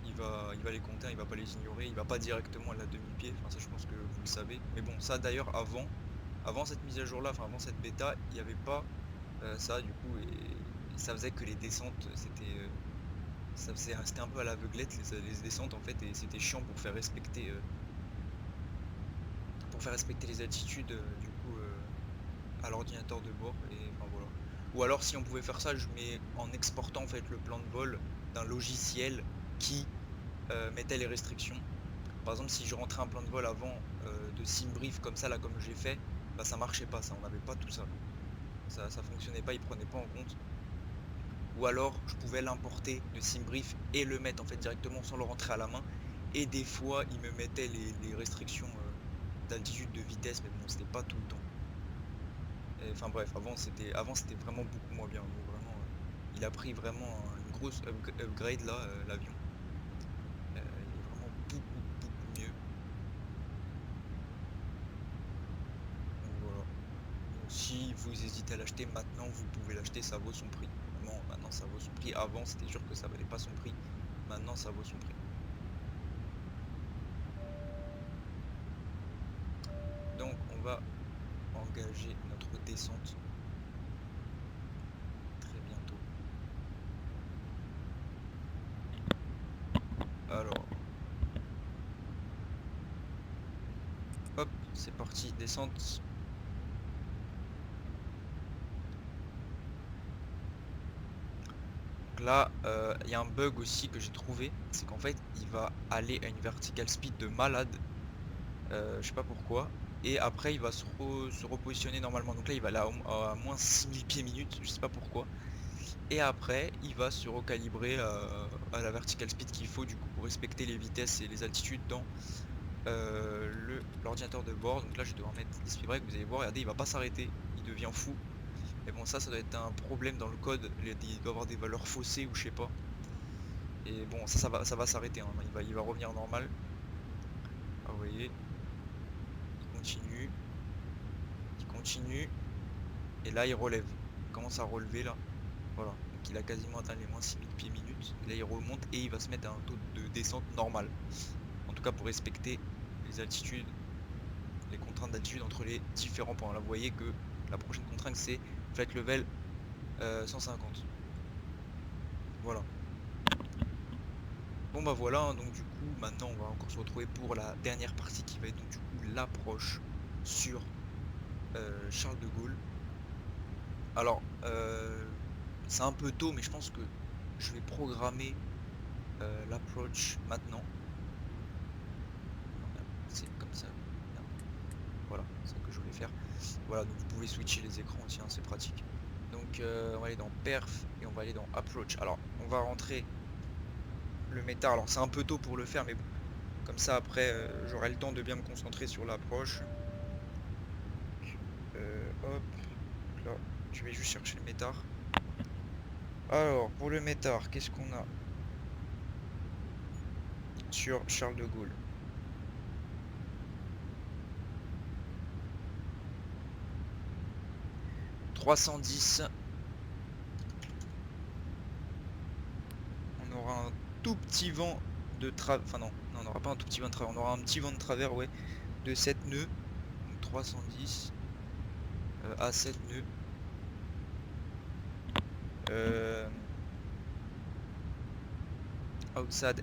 Il va les compter, il va pas les ignorer, il va pas directement à la 2000 pieds, enfin ça je pense que vous le savez. Mais bon, ça d'ailleurs avant cette mise à jour là, enfin avant cette bêta, il n'y avait pas ça du coup, et ça faisait que les descentes c'était un peu à l'aveuglette les descentes en fait, et c'était chiant pour faire respecter les altitudes du coup à l'ordinateur de bord, et enfin voilà. Ou alors si on pouvait faire ça, je mets en exportant en fait le plan de vol d'un logiciel qui mettait les restrictions. Par exemple, si je rentrais un plan de vol avant de SimBrief comme ça là, comme j'ai fait, bah ça marchait pas, ça, on n'avait pas tout ça. Ça fonctionnait pas, il prenait pas en compte. Ou alors je pouvais l'importer de SimBrief et le mettre en fait directement sans le rentrer à la main. Et des fois il me mettait les restrictions d'altitude, de vitesse, mais bon c'était pas tout le temps. Enfin bref, avant c'était vraiment beaucoup moins bien. Donc, vraiment, il a pris vraiment une grosse upgrade là, l'avion. Il est vraiment beaucoup mieux. Donc voilà. Donc, si vous hésitez à l'acheter maintenant, vous pouvez l'acheter, ça vaut son prix. Vraiment, maintenant ça vaut son prix. Avant c'était sûr que ça valait pas son prix. Maintenant ça vaut son prix. Donc on va engager notre descente très bientôt. Alors, hop, c'est parti, descente. Donc là, il y a un bug aussi que j'ai trouvé, c'est qu'en fait, il va aller à une vertical speed de malade, je sais pas pourquoi, et après il va se repositionner normalement. Donc là, il va aller à moins 6000 pieds minutes, je sais pas pourquoi. Et après, il va se recalibrer à la vertical speed qu'il faut du coup pour respecter les vitesses et les altitudes dans l'ordinateur de bord. Donc là, je vais devoir mettre l'esprit break. Vous allez voir, regardez, il va pas s'arrêter, il devient fou. Mais bon, ça doit être un problème dans le code. Il doit avoir des valeurs faussées ou je sais pas. Et bon, ça va s'arrêter, hein. Il va revenir normal. Ah, vous voyez, il continue, continue. Et là il relève. Il commence à relever là. Voilà. Donc il a quasiment atteint les moins 6000 pieds minutes. Et là il remonte et il va se mettre à un taux de descente normal. En tout cas pour respecter les altitudes, les contraintes d'altitude entre les différents points. Là vous voyez que la prochaine contrainte c'est flight level 150. Voilà. Bon bah voilà, hein, donc du coup maintenant on va encore se retrouver pour la dernière partie qui va être donc du coup l'approche sur Charles de Gaulle. Alors c'est un peu tôt mais je pense que je vais programmer l'approach maintenant. Non, merde, c'est comme ça. Merde. Voilà, c'est ce que je voulais faire. Voilà, donc vous pouvez switcher les écrans aussi, hein, c'est pratique. Donc on va aller dans perf et on va aller dans approach. Alors on va rentrer le méta. Alors c'est un peu tôt pour le faire mais bon. Comme ça après j'aurai le temps de bien me concentrer sur l'approche. Hop, donc là je vais juste chercher le métard. Alors pour le métard, qu'est-ce qu'on a sur Charles de Gaulle? 310. On aura un tout petit vent de travers. Enfin non, on n'aura pas un tout petit vent de travers. On aura un petit vent de travers, ouais, de 7 nœuds. Donc 310 à 7 nœuds. Euh, outside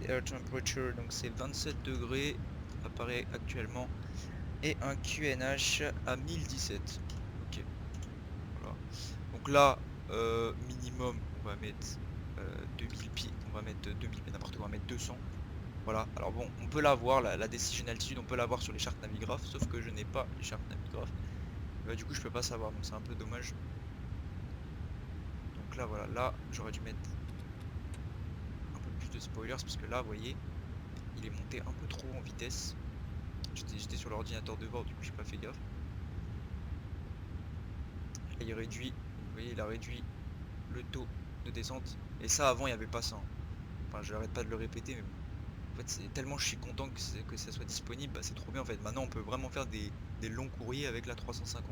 air temperature, donc c'est 27 degrés, apparaît actuellement. Et un QNH à 1017. Ok, voilà. Donc là, minimum, on va mettre 2000 pieds, on va mettre 2000, mais n'importe quoi, on va mettre 200. Voilà, alors bon, on peut l'avoir, la decision altitude, on peut l'avoir sur les chartes Navigraph, sauf que je n'ai pas les chartes Navigraph. Bah, du coup, je peux pas savoir, donc c'est un peu dommage. Donc là, voilà, là, j'aurais dû mettre un peu plus de spoilers, parce que là, vous voyez, il est monté un peu trop en vitesse. J'étais sur l'ordinateur de bord, du coup, j'ai pas fait gaffe. Et il réduit, vous voyez, il a réduit le taux de descente. Et ça, avant, il n'y avait pas ça, hein. Enfin, je n'arrête pas de le répéter, mais bon. En fait, c'est tellement je suis content que ça soit disponible, bah, c'est trop bien en fait. Maintenant, on peut vraiment faire des longs courriers avec la 350.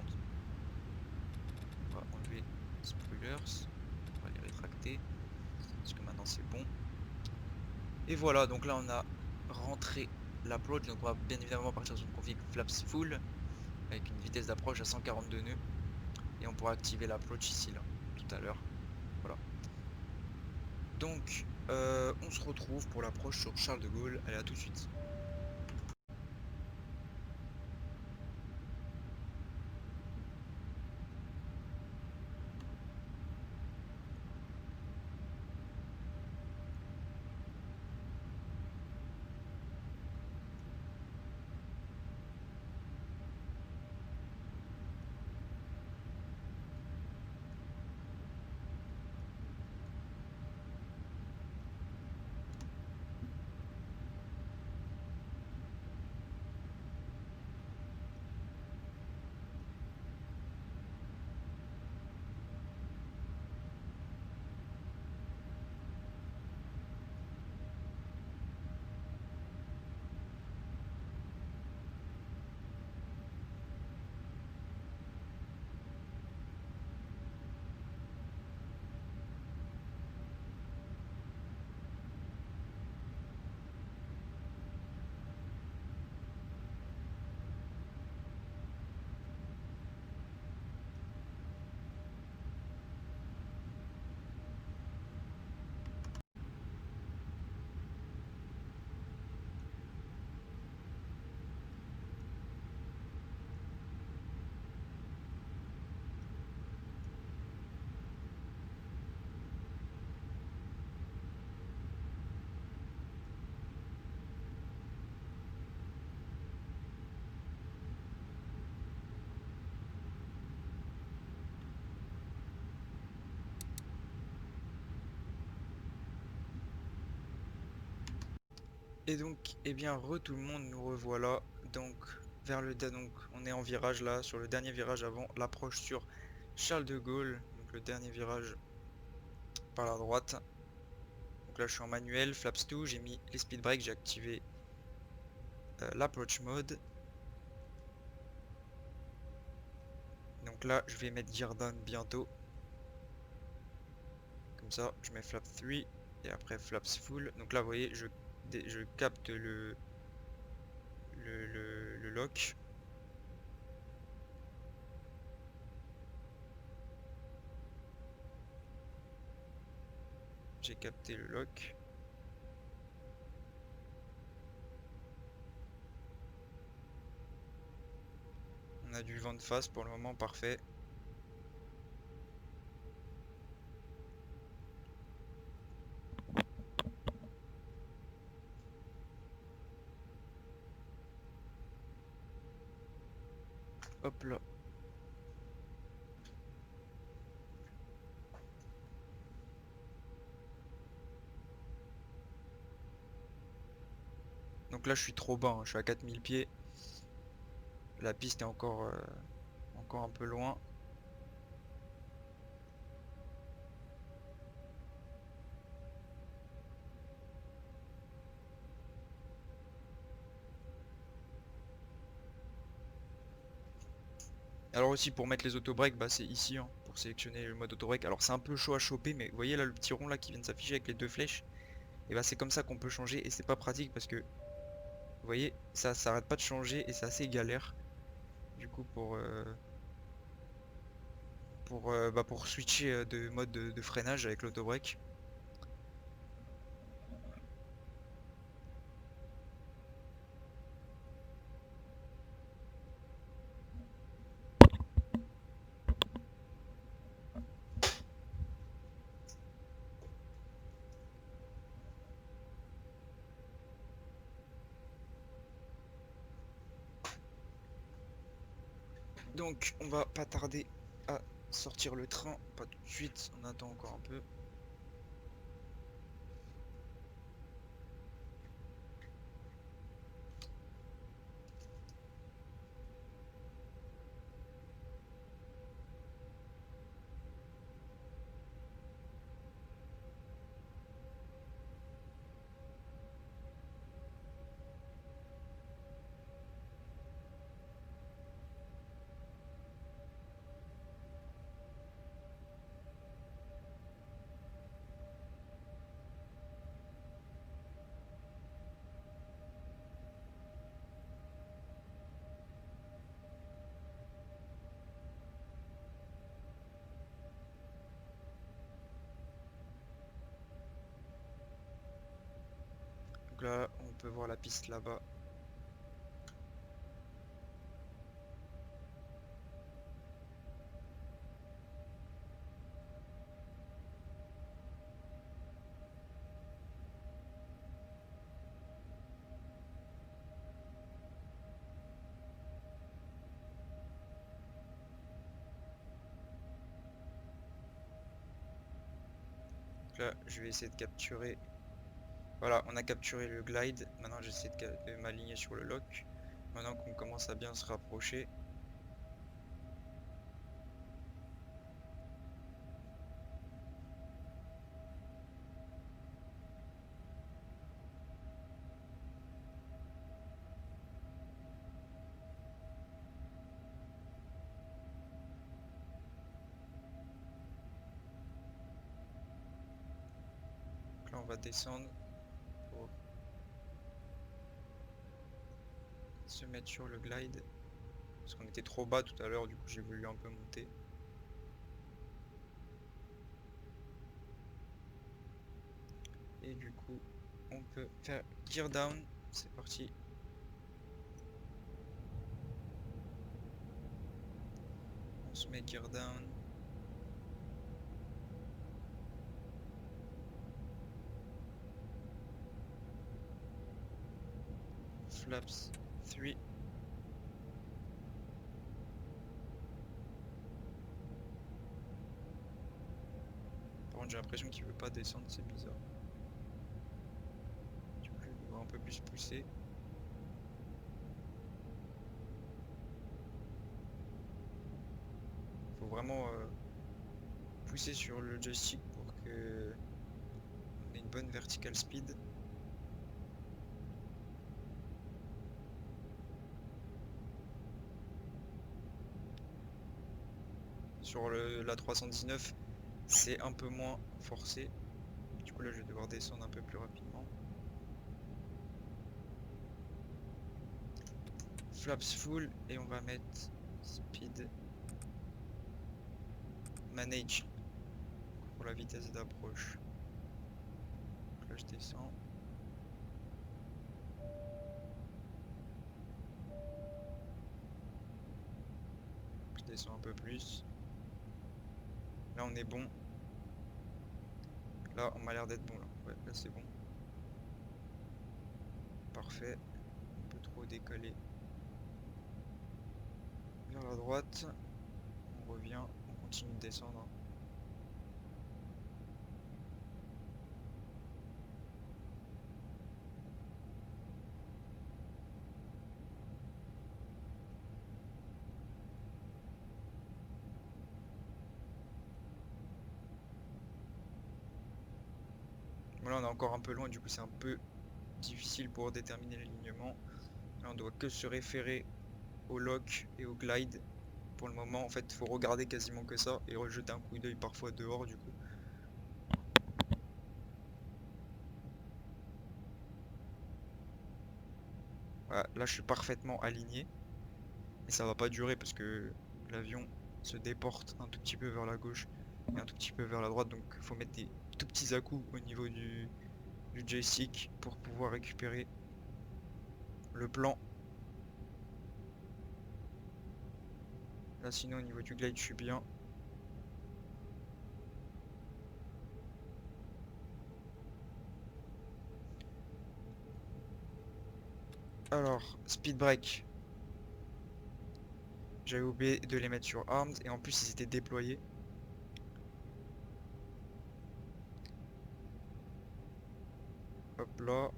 On va enlever les spoilers, on va les rétracter, parce que maintenant c'est bon. Et voilà, donc là on a rentré l'approach, donc on va bien évidemment partir sur une config flaps full, avec une vitesse d'approche à 142 nœuds, et on pourra activer l'approach ici, là, tout à l'heure. Voilà. Donc, on se retrouve pour l'approche sur Charles de Gaulle. Allez, à tout de suite. Et donc, eh bien, tout le monde, nous revoilà. Donc, donc, on est en virage là, sur le dernier virage avant l'approche sur Charles de Gaulle. Donc, le dernier virage par la droite. Donc là, je suis en manuel, flaps 2, j'ai mis les speed brakes, j'ai activé l'approach mode. Donc là, je vais mettre gear down bientôt. Comme ça, je mets flap 3 et après flaps full. Donc là, vous voyez, je capte le lock. J'ai capté le lock. On a du vent de face pour le moment, parfait. Hop là. Donc là, je suis trop bas, hein, je suis à 4000 pieds. La piste est encore un peu loin. Alors aussi pour mettre les auto-breaks, bah c'est ici, hein, pour sélectionner le mode auto-break. Alors c'est un peu chaud à choper, mais vous voyez là le petit rond là qui vient de s'afficher avec les deux flèches. Et bah c'est comme ça qu'on peut changer et c'est pas pratique parce que vous voyez ça s'arrête pas de changer et c'est assez galère. Du coup pour switcher de mode de freinage avec l'auto-break. Donc on va pas tarder à sortir le train, pas tout de suite, on attend encore un peu. Donc là on peut voir la piste là-bas. Donc là je vais essayer de capturer. Voilà, on a capturé le glide. Maintenant j'essaie de m'aligner sur le lock. Maintenant qu'on commence à bien se rapprocher. Donc là on va descendre pour se mettre sur le glide. Parce qu'on était trop bas tout à l'heure, du coup j'ai voulu un peu monter. Et du coup on peut faire gear down. C'est parti. On se met gear down. Flaps 3. Par contre j'ai l'impression qu'il veut pas descendre, c'est bizarre. Du coup on va un peu plus pousser. Faut vraiment pousser sur le joystick pour que on ait une bonne vertical speed. Sur la 319, c'est un peu moins forcé. Du coup là je vais devoir descendre un peu plus rapidement. Flaps full et on va mettre speed manage pour la vitesse d'approche. Donc là je descends. Je descends un peu plus. Là on est bon. Là on m'a l'air d'être bon là. Ouais, là c'est bon. Parfait. Un peu trop décalé vers la droite. On revient, on continue de descendre. Voilà, on est encore un peu loin, du coup c'est un peu difficile pour déterminer l'alignement. Là on doit que se référer au lock et au glide. Pour le moment, en fait, il faut regarder quasiment que ça et rejeter un coup d'œil parfois dehors du coup. Voilà, là je suis parfaitement aligné. Mais ça va pas durer parce que l'avion se déporte un tout petit peu vers la gauche et un tout petit peu vers la droite. Donc il faut mettre des tout petits à-coups au niveau du joystick pour pouvoir récupérer le plan. Là sinon au niveau du glide je suis bien. Alors, speed break. J'avais oublié de les mettre sur arms et en plus ils étaient déployés. Hop là.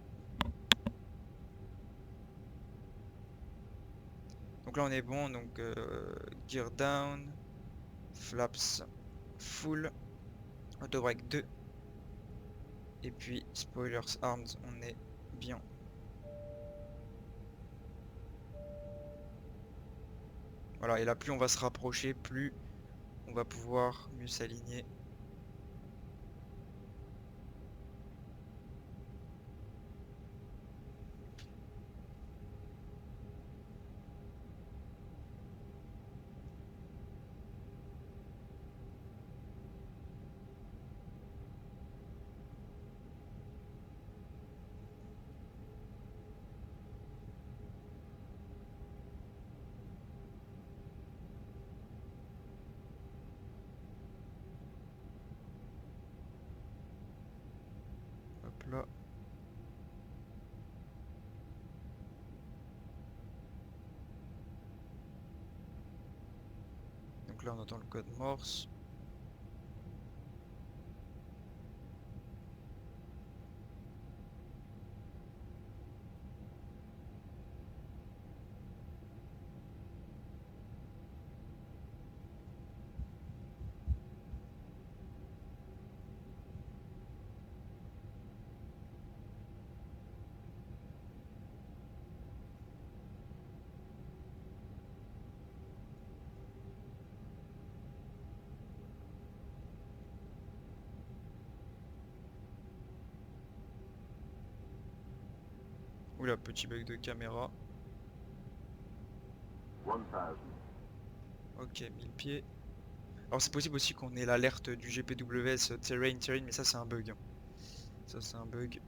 Donc là on est bon, donc gear down, flaps full, auto break 2 et puis spoilers arms, on est bien. Voilà, et là plus on va se rapprocher, plus on va pouvoir mieux s'aligner. Hop là. Donc là on entend le code Morse. Oula, petit bug de caméra. 1000. Ok, 1000 pieds. Alors c'est possible aussi qu'on ait l'alerte du GPWS terrain, mais ça c'est un bug, hein. Ça c'est un bug.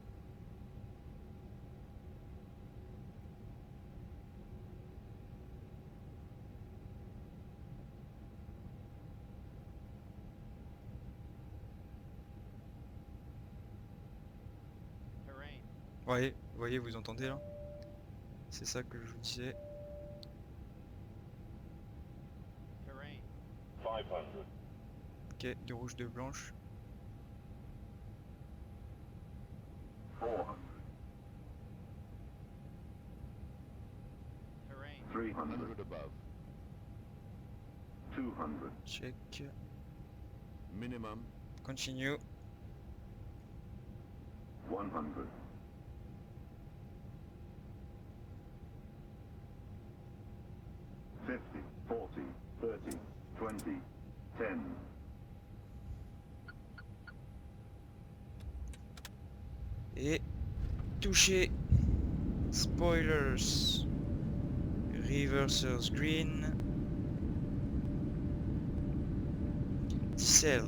Ouais, vous voyez, vous entendez là? C'est ça que je vous disais. 500. Ok, de rouge, de blanche. 400. 300 above. 200. Check. Minimum. Continue. 100. 50, 40, 30, 20, Et toucher. Spoilers. Reversers green. Diesel.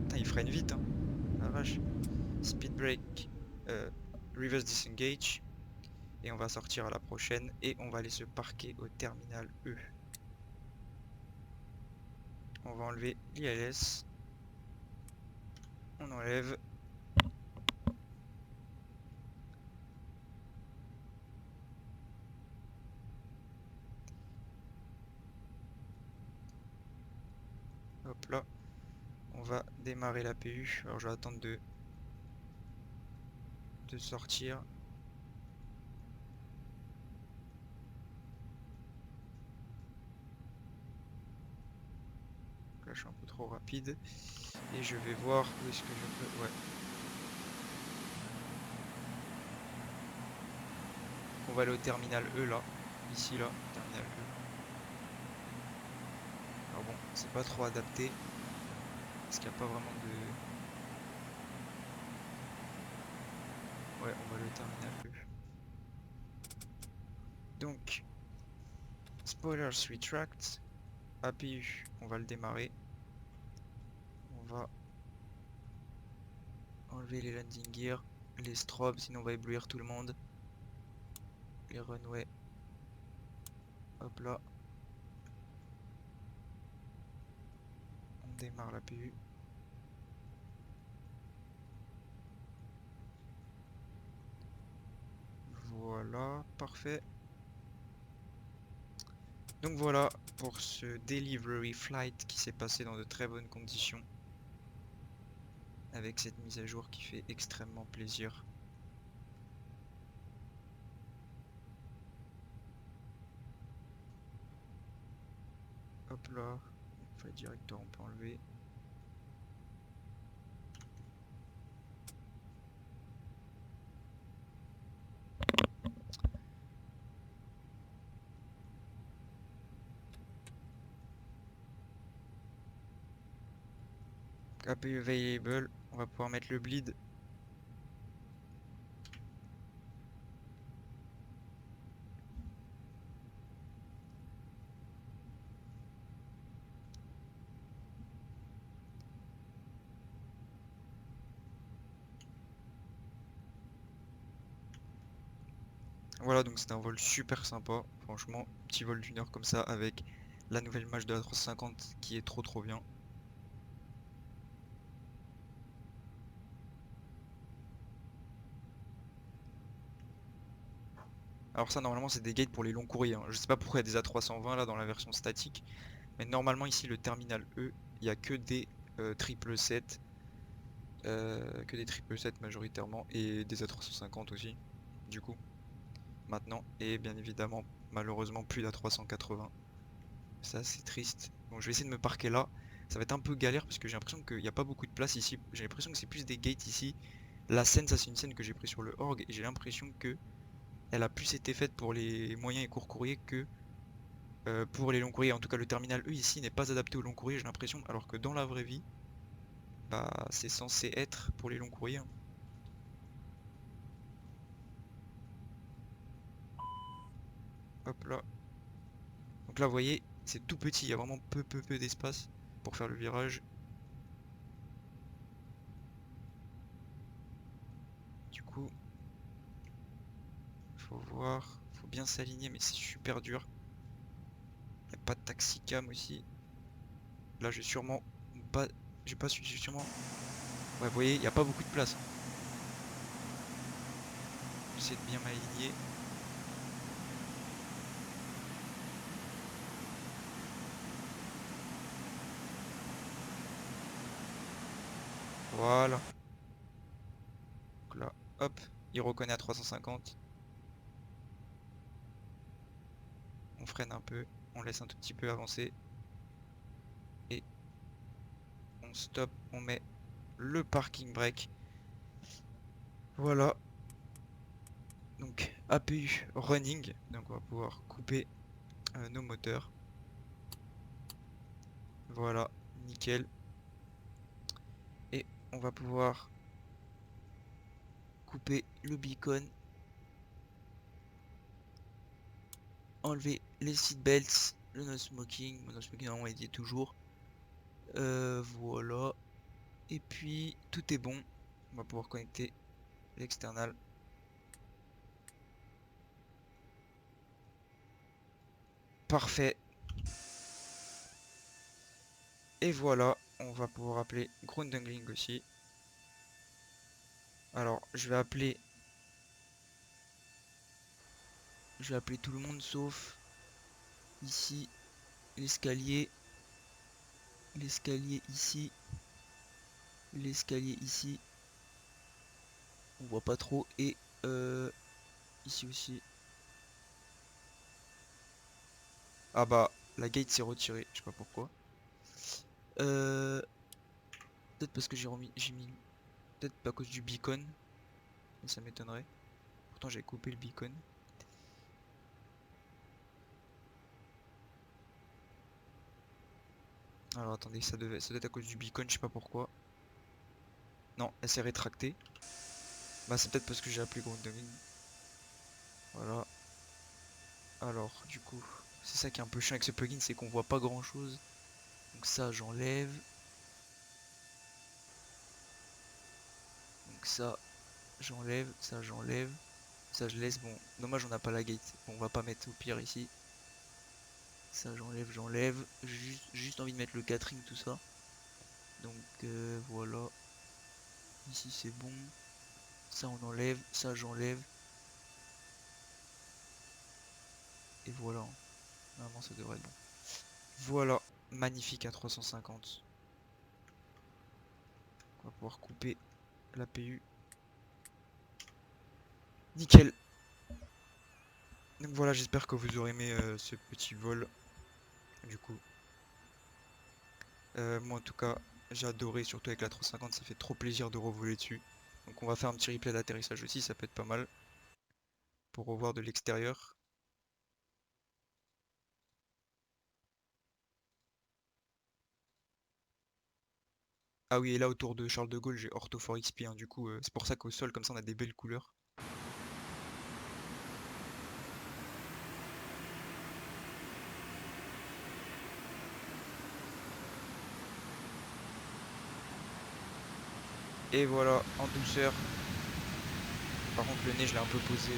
Putain, il freine vite, hein. La vache. Speed brake. Reverse disengage. Et on va sortir à la prochaine. Et on va aller se parquer au terminal E. On va enlever l'ILS. On enlève. Hop là. On va démarrer la PU. Alors je vais attendre de sortir. Là je suis un peu trop rapide. Et je vais voir où est-ce que je peux. Ouais. On va aller au terminal E là. Ici là. Terminal E. Alors bon, c'est pas trop adapté. Parce qu'il n'y a pas vraiment de. Ouais, on va aller au terminal E. Donc. Spoilers retract. APU, on va le démarrer. On va enlever les landing gear, les strobes, sinon on va éblouir tout le monde. Les runways. Hop là. On démarre la PU. Voilà, parfait. Donc voilà pour ce delivery flight qui s'est passé dans de très bonnes conditions. Avec cette mise à jour qui fait extrêmement plaisir. Hop là. Flight director on peut enlever. APU available. On va pouvoir mettre le bleed. Voilà, donc c'était un vol super sympa. Franchement, petit vol d'une heure comme ça avec la nouvelle match de la 350 qui est trop bien. Alors ça normalement c'est des gates pour les longs courriers, hein. Je sais pas pourquoi il y a des A320 là dans la version statique. Mais normalement ici le terminal E, il n'y a que des 777. Que des 777 majoritairement. Et des A350 aussi. Du coup. Maintenant. Et bien évidemment malheureusement plus d'A380. Ça c'est triste. Bon je vais essayer de me parquer là. Ça va être un peu galère parce que j'ai l'impression qu'il n'y a pas beaucoup de place ici. J'ai l'impression que c'est plus des gates ici. La scène, ça c'est une scène que j'ai pris sur le org. Et j'ai l'impression que elle a plus été faite pour les moyens et courts courriers que pour les longs courriers. En tout cas, le terminal E ici n'est pas adapté aux longs courriers, j'ai l'impression, alors que dans la vraie vie, bah c'est censé être pour les longs courriers, hein. Hop là. Donc là, vous voyez, c'est tout petit, il y a vraiment peu d'espace pour faire le virage. Du coup, faut voir, faut bien s'aligner, mais c'est super dur. Il n'y a pas de taxi cam aussi. Là, je vais sûrement pas, j'ai pas su, j'ai sûrement. Ouais, vous voyez, il n'y a pas beaucoup de place. J'essaie de bien m'aligner. Voilà. Donc là, hop, il reconnaît à 350. On freine un peu, on laisse un tout petit peu avancer. Et on stop, on met le parking brake. Voilà. Donc APU running. Donc on va pouvoir couper nos moteurs. Voilà, nickel. Et on va pouvoir couper le beacon, enlever les seatbelts, le no smoking. Le no smoking normalement il y est toujours. Voilà. Et puis tout est bon. On va pouvoir connecter l'external. Parfait. Et voilà, on va pouvoir appeler ground handling aussi. Alors, je vais appeler tout le monde sauf ici l'escalier, l'escalier ici, l'escalier ici. On voit pas trop et ici aussi. Ah bah la gate s'est retirée, je sais pas pourquoi. Peut-être parce que j'ai mis, peut-être à cause du beacon, mais ça m'étonnerait. Pourtant j'ai coupé le beacon. Alors attendez, ça doit être à cause du beacon, je sais pas pourquoi. Non, elle s'est rétractée. Bah c'est peut-être parce que j'ai appelé grounding. Voilà. Alors du coup, c'est ça qui est un peu chiant avec ce plugin, c'est qu'on voit pas grand chose. Donc ça j'enlève. Donc ça j'enlève, ça j'enlève. Ça je laisse, bon, dommage on n'a pas la gate. Bon, on va pas mettre au pire ici. Ça j'enlève, j'enlève. Juste envie de mettre le catering, tout ça. Donc voilà. Ici c'est bon. Ça on enlève, ça j'enlève. Et voilà. Normalement ça devrait être bon. Voilà. Magnifique à 350. On va pouvoir couper l'APU. Nickel. Donc voilà, j'espère que vous aurez aimé ce petit vol. Du coup. Moi en tout cas, j'ai adoré, surtout avec la 350, ça fait trop plaisir de revoler dessus. Donc on va faire un petit replay d'atterrissage aussi, ça peut être pas mal. Pour revoir de l'extérieur. Ah oui, et là autour de Charles de Gaulle, j'ai Ortho 4 XP, hein, du coup, c'est pour ça qu'au sol, comme ça, on a des belles couleurs. Et voilà, en douceur. Par contre, le nez, je l'ai un peu posé.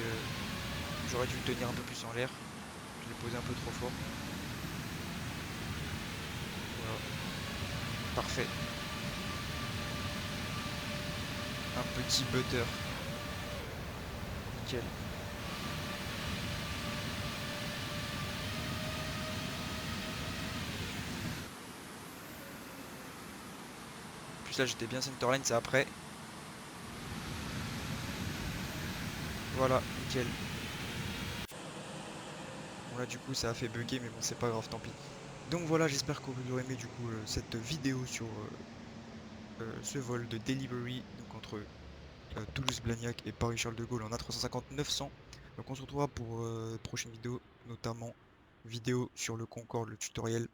J'aurais dû le tenir un peu plus en l'air. Je l'ai posé un peu trop fort. Voilà, parfait. Un petit butter. Nickel. En plus là, j'étais bien centerline, c'est après. Voilà, nickel. Bon là, du coup, ça a fait bugger, mais bon, c'est pas grave, tant pis. Donc voilà, j'espère que vous aurez aimé du coup cette vidéo sur ce vol de delivery donc entre Toulouse-Blagnac et Paris-Charles de Gaulle en A350-900. Donc on se retrouvera pour prochaine vidéo, notamment vidéo sur le Concorde, le tutoriel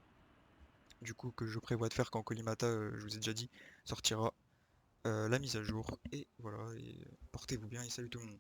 du coup que je prévois de faire quand Collimata, je vous ai déjà dit, sortira la mise à jour. Et voilà, et portez-vous bien et salut tout le monde.